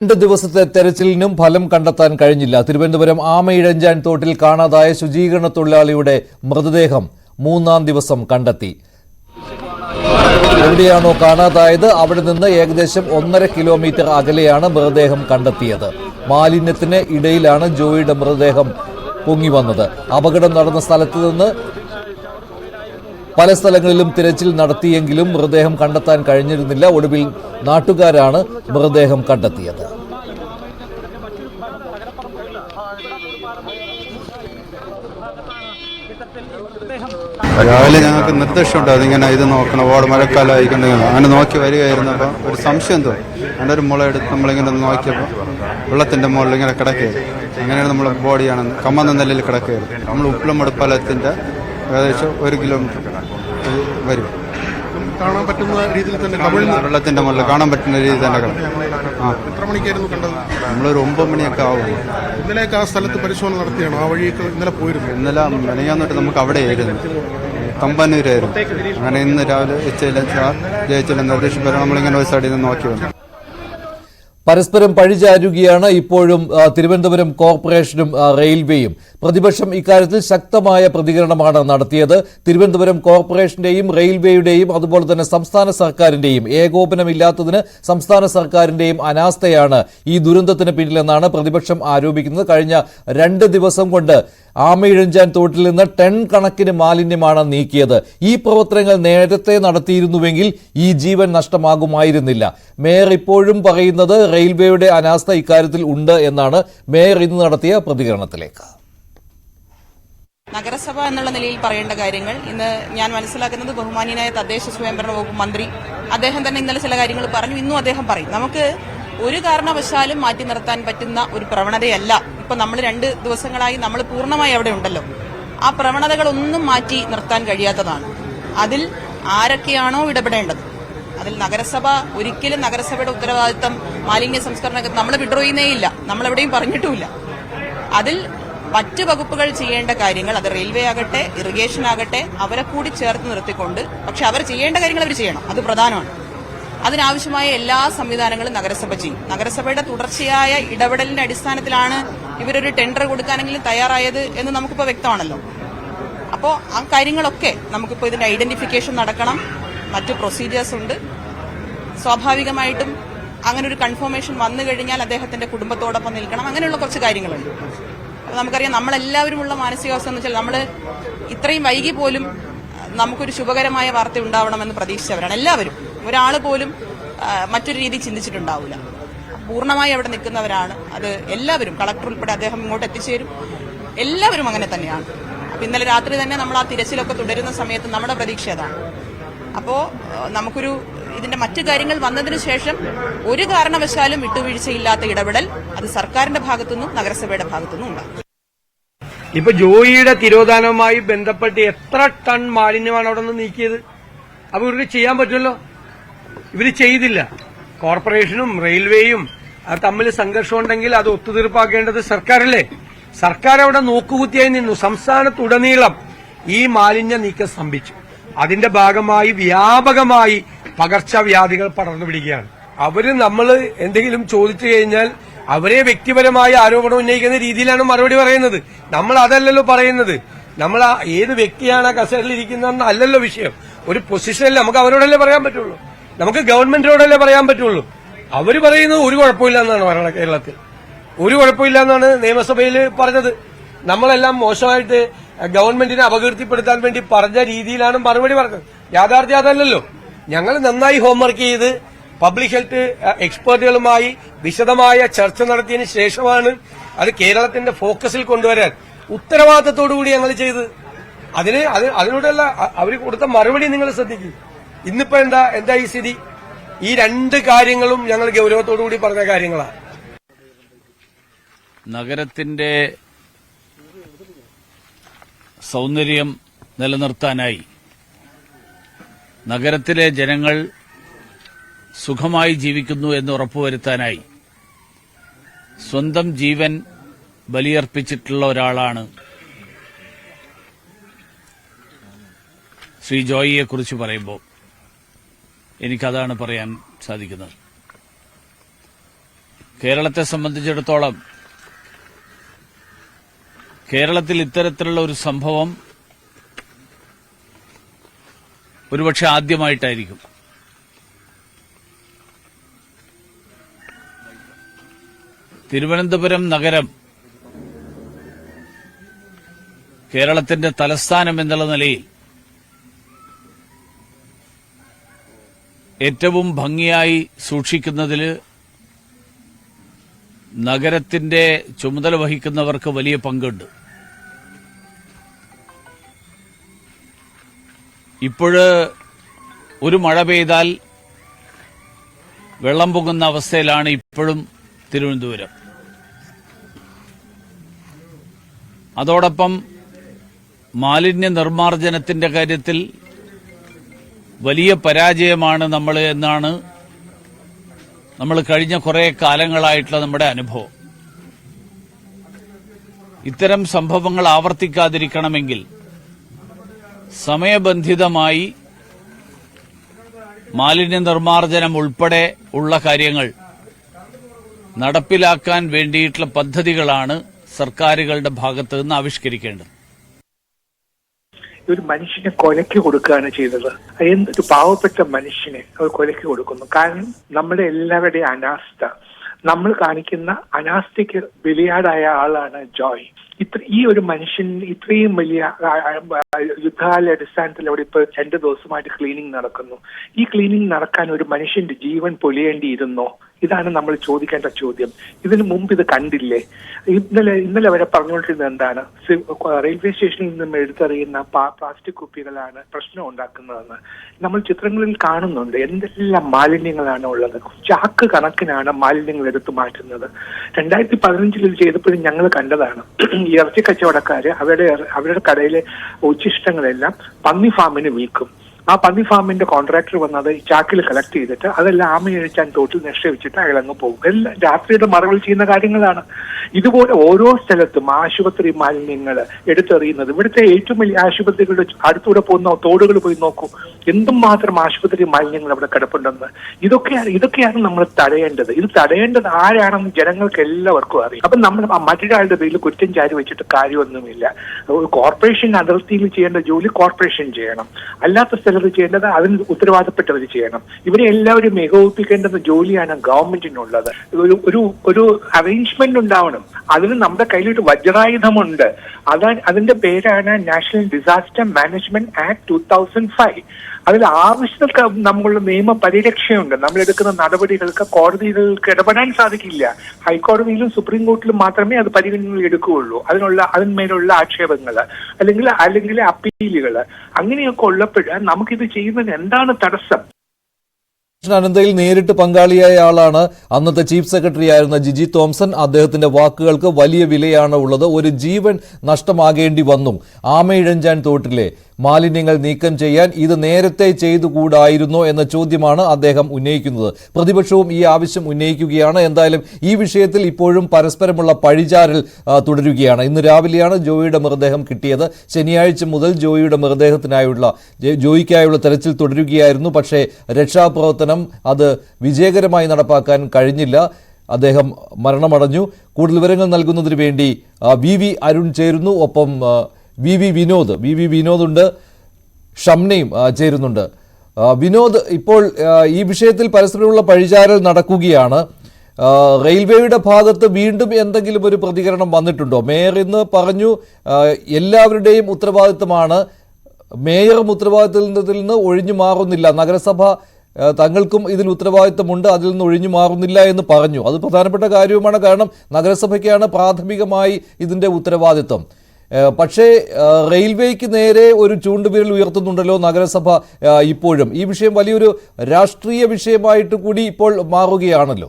2 ദിവസത്തെ തെരച്ചിലിനും ഫലം കണ്ടെത്താൻ കഴിഞ്ഞില്ല. തിരുവനന്തപുരം ആമയിഴഞ്ചാൻ തോട്ടിൽ കാണാതായ ശുചീകരണ തൊഴിലാളിയുടെ മൃതദേഹം 3-ാം ദിവസം കണ്ടെത്തി. എവിടെയാണോ കാണാതായത് അവിടെ നിന്ന് ഏകദേശം 1.5 കിലോമീറ്റർ അകലെയാണ് മൃതദേഹം കണ്ടെത്തിയത്. മാലിന്യത്തിന് ഇടയിലാണ് ജോയിയുടെ മൃതദേഹം പൊങ്ങി വന്നത്. അപകടം നടന്ന സ്ഥലത്ത് നിന്ന് പല സ്ഥലങ്ങളിലും തിരച്ചിൽ നടത്തിയെങ്കിലും മൃതദേഹം കണ്ടെത്താൻ കഴിഞ്ഞിരുന്നില്ല. ഒടുവിൽ നാട്ടുകാരാണ് മൃതദേഹം കണ്ടെത്തിയത്. രാവിലെ ഞങ്ങൾക്ക് നിർദ്ദേശമുണ്ട് അതിങ്ങനെ ഇത് നോക്കണം, ഓട് മഴക്കാലമായിക്കൊണ്ടെങ്കിൽ അങ്ങനെ നോക്കി വരികയായിരുന്നു. അപ്പോൾ ഒരു സംശയം തോന്നി. അങ്ങനെ ഒരു മുള എടുത്ത് നമ്മളിങ്ങനെ നോക്കിയപ്പോൾ വെള്ളത്തിൻ്റെ മുകളിൽ ഇങ്ങനെ കിടക്കുകയായിരുന്നു. അങ്ങനെയാണ് നമ്മളെ ബോഡിയാണ് കമ്മന്ന നിലയിൽ കിടക്കുകയായിരുന്നു. നമ്മൾ ഉപ്പിലമ്പട് പാലത്തിൻ്റെ ഏകദേശം 1 കിലോമീറ്റർ വരും. കാണാൻ പറ്റുന്ന രീതിയിൽ തന്നെ വെള്ളത്തിന്റെ മുകളിൽ കാണാൻ പറ്റുന്ന രീതിയിൽ തന്നെ എത്ര മണിക്കായിരുന്നു കണ്ടത്? നമ്മളൊരു 9 മണിയൊക്കെ ആവും. ഇന്നലെയൊക്കെ ആ സ്ഥലത്ത് പരിശോധന നടത്തിയാണ്. ആ വഴിയൊക്കെ ഇന്നലെ പോയിരുന്നു. ഇന്നലെ മെനയാന്നിട്ട് നമുക്ക് അവിടെ ആയിരുന്നു, തമ്പാനൂരായിരുന്നു. അങ്ങനെ ഇന്ന് രാവിലെ ജയിച്ചില്ല നിർദ്ദേശിച്ചപ്പോൾ നമ്മളിങ്ങനെ ഒരു സൈഡിൽ നിന്ന് നോക്കി വന്നു. പരസ്പരം പഴിചാരുകയാണ് ഇപ്പോഴും തിരുവനന്തപുരം കോർപ്പറേഷനും റെയിൽവേയും. പ്രതിപക്ഷം ഇക്കാര്യത്തിൽ ശക്തമായ പ്രതികരണമാണ് നടത്തിയത്. തിരുവനന്തപുരം കോർപ്പറേഷന്റെയും റെയിൽവേയുടെയും അതുപോലെ തന്നെ സംസ്ഥാന സർക്കാരിന്റെയും ഏകോപനമില്ലാത്തതിന് സംസ്ഥാന സർക്കാരിന്റെയും അനാസ്ഥയാണ് ഈ ദുരന്തത്തിന് പിന്നിലെന്നാണ് പ്രതിപക്ഷം ആരോപിക്കുന്നത്. കഴിഞ്ഞ 2 ദിവസം കൊണ്ട് ആമയിഴഞ്ചാൻ തോട്ടിൽ നിന്ന് ടൺ കണക്കിന് മാലിന്യമാണ് നീക്കിയത്. ഈ പ്രവർത്തനങ്ങൾ നേരത്തെ നടത്തിയിരുന്നുവെങ്കിൽ ഈ ജീവൻ നഷ്ടമാകുമായിരുന്നില്ല. മേയർ ഇപ്പോഴും പറയുന്നത് റെയിൽവേയുടെ അനാസ്ഥ ഇക്കാര്യത്തിൽ ഉണ്ട് എന്നാണ്. മേയർ ഇന്ന് നടത്തിയ പ്രതികരണത്തിലേക്ക്. നഗരസഭ എന്നുള്ള നിലയിൽ പറയേണ്ട കാര്യങ്ങൾ ഇന്ന് ഞാൻ മനസ്സിലാക്കുന്നത് ബഹുമാന്യനായ തദ്ദേശ സ്വയംഭരണ വകുപ്പ് മന്ത്രി അദ്ദേഹം തന്നെ ഇന്നലെ ചില കാര്യങ്ങൾ പറഞ്ഞു, ഇന്നും അദ്ദേഹം പറയും. നമുക്ക് ഒരു കാരണവശാലും മാറ്റി നിർത്താൻ പറ്റുന്ന ഒരു പ്രവണതയല്ല. ഇപ്പൊ നമ്മൾ 2 ദിവസങ്ങളായി നമ്മൾ പൂർണ്ണമായി അവിടെ ഉണ്ടല്ലോ. ആ പ്രവണതകളൊന്നും മാറ്റി നിർത്താൻ കഴിയാത്തതാണ്. അതിൽ ആരൊക്കെയാണോ ഇടപെടേണ്ടത്, അതിൽ നഗരസഭ ഒരിക്കലും നഗരസഭയുടെ ഉത്തരവാദിത്തം മാലിന്യ സംസ്കരണ നമ്മൾ വിഡ്രോ ചെയ്യുന്നേയില്ല, നമ്മളെവിടെയും പറഞ്ഞിട്ടുമില്ല. അതിൽ മറ്റ് വകുപ്പുകൾ ചെയ്യേണ്ട കാര്യങ്ങൾ, അത് റെയിൽവേ ആകട്ടെ ഇറിഗേഷൻ ആകട്ടെ, അവരെ കൂടി ചേർത്ത് നിർത്തിക്കൊണ്ട്, പക്ഷെ അവർ ചെയ്യേണ്ട കാര്യങ്ങൾ അവർ ചെയ്യണം, അത് പ്രധാനമാണ്. അതിനാവശ്യമായ എല്ലാ സംവിധാനങ്ങളും നഗരസഭ ചെയ്യും. നഗരസഭയുടെ തുടർച്ചയായ ഇടപെടലിന്റെ അടിസ്ഥാനത്തിലാണ് ഇവരൊരു ടെൻഡർ കൊടുക്കാനെങ്കിലും തയ്യാറായത് എന്ന് നമുക്കിപ്പോൾ വ്യക്തമാണല്ലോ. അപ്പോൾ ആ കാര്യങ്ങളൊക്കെ നമുക്കിപ്പോൾ ഇതിന്റെ ഐഡന്റിഫിക്കേഷൻ നടക്കണം, മറ്റു പ്രൊസീജിയേഴ്സ് ഉണ്ട്. സ്വാഭാവികമായിട്ടും അങ്ങനെ ഒരു കൺഫർമേഷൻ വന്നു കഴിഞ്ഞാൽ അദ്ദേഹത്തിന്റെ കുടുംബത്തോടൊപ്പം നിൽക്കണം, അങ്ങനെയുള്ള കുറച്ച് കാര്യങ്ങളുണ്ട്. അപ്പോൾ നമുക്കറിയാം, നമ്മളെല്ലാവരുമുള്ള മാനസികാവസ്ഥ എന്ന് വെച്ചാൽ നമ്മൾ ഇത്രയും വൈകി പോലും നമുക്കൊരു ശുഭകരമായ വാർത്ത ഉണ്ടാവണമെന്ന് പ്രതീക്ഷിച്ചവരാണ് എല്ലാവരും. ഒരാൾ പോലും മറ്റൊരു രീതി ചിന്തിച്ചിട്ടുണ്ടാവില്ല. പൂർണ്ണമായി അവിടെ നിൽക്കുന്നവരാണ്. അത് എല്ലാവരും, കളക്ടർ ഉൾപ്പെടെ അദ്ദേഹം ഇങ്ങോട്ട് എത്തിച്ചേരും. എല്ലാവരും അങ്ങനെ തന്നെയാണ്. അപ്പൊ ഇന്നലെ രാത്രി തന്നെ നമ്മൾ ആ തിരച്ചിലൊക്കെ തുടരുന്ന സമയത്ത് നമ്മുടെ പ്രതീക്ഷ അതാണ്. അപ്പോ നമുക്കൊരു ഇതിന്റെ മറ്റു കാര്യങ്ങൾ വന്നതിന് ശേഷം ഒരു കാരണവശാലും വിട്ടുവീഴ്ചയില്ലാത്ത ഇടപെടൽ അത് സർക്കാരിന്റെ ഭാഗത്തുനിന്നും നഗരസഭയുടെ ഭാഗത്തുനിന്നും ഉണ്ടാകും. ഇപ്പൊ ജോയിയുടെ തിരോധാനവുമായി ബന്ധപ്പെട്ട് എത്ര ടൺ മാലിന്യമാണ് അവിടെ നിന്ന് നീക്കിയത്? അപ്പൊ ഇവർക്ക് ചെയ്യാൻ പറ്റുമല്ലോ, ഇവര് ചെയ്തില്ല. കോർപ്പറേഷനും റെയിൽവേയും തമ്മിൽ സംഘർഷം ഉണ്ടെങ്കിൽ അത് ഒത്തുതീർപ്പാക്കേണ്ടത് സർക്കാരല്ലേ? സർക്കാർ അവിടെ നോക്കുകുത്തിയായി നിന്നു. സംസ്ഥാനത്തുടനീളം ഈ മാലിന്യ നീക്കം സ്തംഭിച്ചു. അതിന്റെ ഭാഗമായി വ്യാപകമായി പകർച്ചവ്യാധികൾ പടർന്നു പിടിക്കുകയാണ്. അവര് നമ്മൾ എന്തെങ്കിലും ചോദിച്ചു കഴിഞ്ഞാൽ അവരെ വ്യക്തിപരമായ ആരോപണം ഉന്നയിക്കുന്ന രീതിയിലാണ് മറുപടി പറയുന്നത്. നമ്മൾ അതല്ലല്ലോ പറയുന്നത്. നമ്മൾ ഏത് വ്യക്തിയാണ് ആ കസേരയിൽ ഇരിക്കുന്നതെന്ന് അല്ലല്ലോ വിഷയം. ഒരു പൊസിഷനിൽ നമുക്ക് അവരോടല്ലേ പറയാൻ പറ്റുള്ളൂ, നമുക്ക് ഗവൺമെന്റിനോടല്ലേ പറയാൻ പറ്റുള്ളൂ. അവര് പറയുന്നത് ഒരു കുഴപ്പമില്ല എന്നാണ് പറയുന്നത്. കേരളത്തിൽ ഒരു കുഴപ്പമില്ല എന്നാണ് നിയമസഭയിൽ പറഞ്ഞത്. നമ്മളെല്ലാം മോശമായിട്ട് ഗവൺമെന്റിനെ അപകീർത്തിപ്പെടുത്താൻ വേണ്ടി പറഞ്ഞ രീതിയിലാണ് മറുപടി പറഞ്ഞത്. യാഥാർത്ഥ്യം അതല്ലല്ലോ. ഞങ്ങൾ നന്നായി ഹോംവർക്ക് ചെയ്ത് പബ്ലിക് ഹെൽത്ത് എക്സ്പേർട്ടുകളുമായി വിശദമായ ചർച്ച നടത്തിയതിനു ശേഷമാണ് അത് കേരളത്തിന്റെ ഫോക്കസിൽ കൊണ്ടുവരാൻ ഉത്തരവാദിത്തത്തോടുകൂടി ഞങ്ങൾ ചെയ്ത്. അതിനോടുള്ള അവർ കൊടുത്ത മറുപടി നിങ്ങൾ ശ്രദ്ധിക്കും. ഇന്നിപ്പോ എന്താ ഈ സ്ഥിതി? ഈ 2 കാര്യങ്ങളും ഞങ്ങൾ ഗൌരവത്തോടുകൂടി പറഞ്ഞ കാര്യങ്ങളാണ്. നഗരത്തിന്റെ സൗന്ദര്യം നിലനിർത്താനായി, നഗരത്തിലെ ജനങ്ങൾ സുഖമായി ജീവിക്കുന്നു എന്ന് ഉറപ്പുവരുത്താനായി സ്വന്തം ജീവൻ ബലിയർപ്പിച്ചിട്ടുള്ള ഒരാളാണ് ശ്രീ ജോയിയെക്കുറിച്ച് പറയുമ്പോൾ എനിക്കതാണ് പറയാൻ സാധിക്കുന്നത്. കേരളത്തെ സംബന്ധിച്ചിടത്തോളം കേരളത്തിൽ ഇത്തരത്തിലുള്ള ഒരു സംഭവം ഒരുപക്ഷെ ആദ്യമായിട്ടായിരിക്കും. തിരുവനന്തപുരം നഗരം കേരളത്തിന്റെ തലസ്ഥാനം എന്നുള്ള നിലയിൽ ഏറ്റവും ഭംഗിയായി സൂക്ഷിക്കുന്നതിൽ നഗരത്തിന്റെ ചുമതല വഹിക്കുന്നവർക്ക് വലിയ പങ്കുണ്ട്. ഇപ്പോഴ് ഒരു മഴ പെയ്താൽ വെള്ളം പൊങ്ങുന്ന അവസ്ഥയിലാണ് ഇപ്പോഴും തിരുവനന്തപുരം. അതോടൊപ്പം മാലിന്യ നിർമ്മാർജ്ജനത്തിന്റെ കാര്യത്തിൽ വലിയ പരാജയമാണ് നമ്മൾ എന്നാണ് നമ്മൾ കഴിഞ്ഞ കുറെ കാലങ്ങളായിട്ടുള്ള നമ്മുടെ അനുഭവം. ഇത്തരം സംഭവങ്ങൾ ആവർത്തിക്കാതിരിക്കണമെങ്കിൽ സമയബന്ധിതമായി മാലിന്യ നിർമ്മാർജ്ജനം ഉൾപ്പെടെ ഉള്ള കാര്യങ്ങൾ നടപ്പിലാക്കാൻ വേണ്ടിയിട്ടുള്ള പദ്ധതികളാണ് സർക്കാരുകളുടെ ഭാഗത്ത് നിന്ന് ആവിഷ്കരിക്കേണ്ടത്. ഒരു മനുഷ്യനെ കൊലയ്ക്ക് കൊടുക്കുകയാണ് ചെയ്തത്. എന്തൊരു പാവപ്പെട്ട മനുഷ്യനെ അവർ കൊലയ്ക്ക് കൊടുക്കുന്നു. കാരണം നമ്മുടെ എല്ലാവരുടെയും അനാസ്ഥ, നമ്മൾ കാണിക്കുന്ന അനാസ്ഥയ്ക്ക് ബലിയാടായ ആളാണ് ജോയ്. ഈ ഒരു മനുഷ്യൻ ഇത്രയും വലിയ യുദ്ധകാല അടിസ്ഥാനത്തിൽ അവിടെ ഇപ്പൊ 2 ദിവസമായിട്ട് ക്ലീനിങ് നടക്കുന്നു. ഈ ക്ലീനിങ് നടക്കാൻ ഒരു മനുഷ്യന്റെ ജീവൻ പൊലിയേണ്ടിയിരുന്നോ? ഇതാണ് നമ്മൾ ചോദിക്കേണ്ട ചോദ്യം. ഇതിനു മുമ്പ് ഇത് കണ്ടില്ലേ? ഇന്നലെ വരെ പറഞ്ഞുകൊണ്ടിരുന്നത് എന്താണ്? റെയിൽവേ സ്റ്റേഷനിൽ നിന്നും എടുത്തെറിയുന്ന പ്ലാസ്റ്റിക് കുപ്പികളാണ് പ്രശ്നം ഉണ്ടാക്കുന്നതെന്ന് നമ്മൾ ചിത്രങ്ങളിൽ കാണുന്നുണ്ട്. എന്തെല്ലാം മാലിന്യങ്ങളാണ് ഉള്ളത്. ചാക്ക് കണക്കിനാണ് മാലിന്യങ്ങൾ എടുത്തു മാറ്റുന്നത്. 2015 ഇത് ചെയ്തപ്പോഴും ഞങ്ങൾ കണ്ടതാണ്. ഈ ഇറച്ചി കച്ചവടക്കാര് അവരുടെ കടയിലെ ഉച്ചിഷ്ടങ്ങളെല്ലാം പന്നി ഫാമിന് വിൽക്കും. ആ പന്നി ഫാമിന്റെ കോൺട്രാക്ടർ വന്നത് ചാക്കിൽ കളക്ട് ചെയ്തിട്ട് അതെല്ലാം ആമയഴിച്ചാൻ തോട്ടിൽ നിക്ഷേപിച്ചിട്ട് അയാളങ്ങ് പോകും. എല്ലാം രാത്രിയുടെ മറവിൽ ചെയ്യുന്ന കാര്യങ്ങളാണ്. ഇതുപോലെ ഓരോ സ്ഥലത്തും ആശുപത്രി മാലിന്യങ്ങൾ എടുത്തെറിയുന്നത്. ഇവിടുത്തെ ഏറ്റവും വലിയ ആശുപത്രികളുടെ അടുത്തൂടെ പോകുന്ന തോടുകൾ പോയി നോക്കൂ, എന്തുമാത്രം ആശുപത്രി മാലിന്യങ്ങൾ അവിടെ കിടപ്പുണ്ടെന്ന്. ഇതൊക്കെയാണ് നമ്മൾ തടയേണ്ടത്. ഇത് തടയേണ്ടത് ആരാണെന്ന് ജനങ്ങൾക്ക് എല്ലാവർക്കും അറിയാം. അപ്പൊ നമ്മൾ മറ്റൊരാളുടെ പേരിൽ കുറ്റം ചാരി വെച്ചിട്ട് കാര്യമൊന്നുമില്ല. കോർപ്പറേഷൻ അതിർത്തിയിൽ ചെയ്യേണ്ട ജോലി കോർപ്പറേഷൻ ചെയ്യണം. അല്ലാത്ത സ്ഥലത്ത് ചെയ്യേണ്ടത് അതിന് ഉത്തരവാദപ്പെട്ടവർ ചെയ്യണം. ഇവരെ എല്ലാവരും ഏകോപിപ്പിക്കേണ്ടുന്ന ജോലിയാണ് ഗവൺമെന്റിനുള്ളത്. ഒരു അറേഞ്ച്മെന്റ് ഉണ്ടാവണം. അതിന് നമ്മുടെ കയ്യിലൊരു വജ്രായുധമുണ്ട്. അതിന്റെ പേരാണ് നാഷണൽ ഡിസാസ്റ്റർ മാനേജ്മെന്റ് ആക്ട് 2005. അതിൽ ആവശ്യങ്ങൾക്ക് നമ്മളുടെ നിയമ പരിരക്ഷയുണ്ട്. നമ്മളെടുക്കുന്ന നടപടികൾക്ക് കോടതികൾക്ക് ഇടപെടാൻ സാധിക്കില്ല. ഹൈക്കോടതിയിലും സുപ്രീം കോർട്ടിലും മാത്രമേ അത് പരിഗണനയിൽ എടുക്കുകയുള്ളൂ. അതിന്മേലുള്ള ആക്ഷേപങ്ങൾ അല്ലെങ്കിൽ അപ്പീലുകൾ അങ്ങനെയൊക്കെ ഉള്ളപ്പോൾ നമുക്കിത് ചെയ്യുന്നതിന് എന്താണ് തടസ്സം? അനന്തയിൽ നേരിട്ട് പങ്കാളിയായ ആളാണ് അന്നത്തെ ചീഫ് സെക്രട്ടറി ആയിരുന്ന ജിജി തോംസൺ. അദ്ദേഹത്തിന്റെ വാക്കുകൾക്ക് വലിയ വിലയാണ് ഉള്ളത്. ഒരു ജീവൻ നഷ്ടമാകേണ്ടി വന്നു. ആമയിഴഞ്ചാൻ തോട്ടിലെ മാലിന്യങ്ങൾ നീക്കം ചെയ്യാൻ ഇത് നേരത്തെ ചെയ്തുകൂടായിരുന്നോ എന്ന ചോദ്യമാണ് അദ്ദേഹം ഉന്നയിക്കുന്നത്. പ്രതിപക്ഷവും ഈ ആവശ്യം ഉന്നയിക്കുകയാണ്. എന്തായാലും ഈ വിഷയത്തിൽ ഇപ്പോഴും പരസ്പരമുള്ള പഴിചാരൽ തുടരുകയാണ്. ഇന്ന് രാവിലെയാണ് ജോയിയുടെ മൃതദേഹം കിട്ടിയത്. ശനിയാഴ്ച മുതൽ ജോയിക്കായുള്ള തെരച്ചിൽ തുടരുകയായിരുന്നു. പക്ഷേ രക്ഷാപ്രവർത്തനം അത് വിജയകരമായി നടപ്പാക്കാൻ കഴിഞ്ഞില്ല. അദ്ദേഹം മരണമടഞ്ഞു. കൂടുതൽ വിവരങ്ങൾ നൽകുന്നതിന് വേണ്ടി വി അരുൺ ചേരുന്നു. ഒപ്പം വി വിനോദ് ഉണ്ട്. ഷംനയും ചേരുന്നുണ്ട്. വിനോദ്, ഇപ്പോൾ ഈ വിഷയത്തിൽ പരസ്പരമുള്ള പഴിചാരൽ നടക്കുകയാണ്. റെയിൽവേയുടെ ഭാഗത്ത് വീണ്ടും എന്തെങ്കിലും ഒരു പ്രതികരണം വന്നിട്ടുണ്ടോ? മേയർ ഇന്ന് പറഞ്ഞു എല്ലാവരുടെയും ഉത്തരവാദിത്തമാണ്, മേയറും ഉത്തരവാദിത്തത്തിൽ നിന്ന് ഒഴിഞ്ഞു മാറുന്നില്ല, നഗരസഭ തങ്ങൾക്കും ഇതിൽ ഉത്തരവാദിത്തമുണ്ട്, അതിൽ നിന്ന് ഒഴിഞ്ഞു മാറുന്നില്ല എന്ന് പറഞ്ഞു. അത് പ്രധാനപ്പെട്ട കാര്യവുമാണ്. കാരണം നഗരസഭയ്ക്കാണ് പ്രാഥമികമായി ഇതിന്റെ ഉത്തരവാദിത്തം. പക്ഷേ റെയിൽവേക്ക് നേരെ ഒരു ചൂണ്ടുവിരൽ ഉയർത്തുന്നുണ്ടല്ലോ നഗരസഭ ഇപ്പോഴും. ഈ വിഷയം വലിയൊരു രാഷ്ട്രീയ വിഷയമായിട്ട് കൂടി ഇപ്പോൾ മാറുകയാണല്ലോ.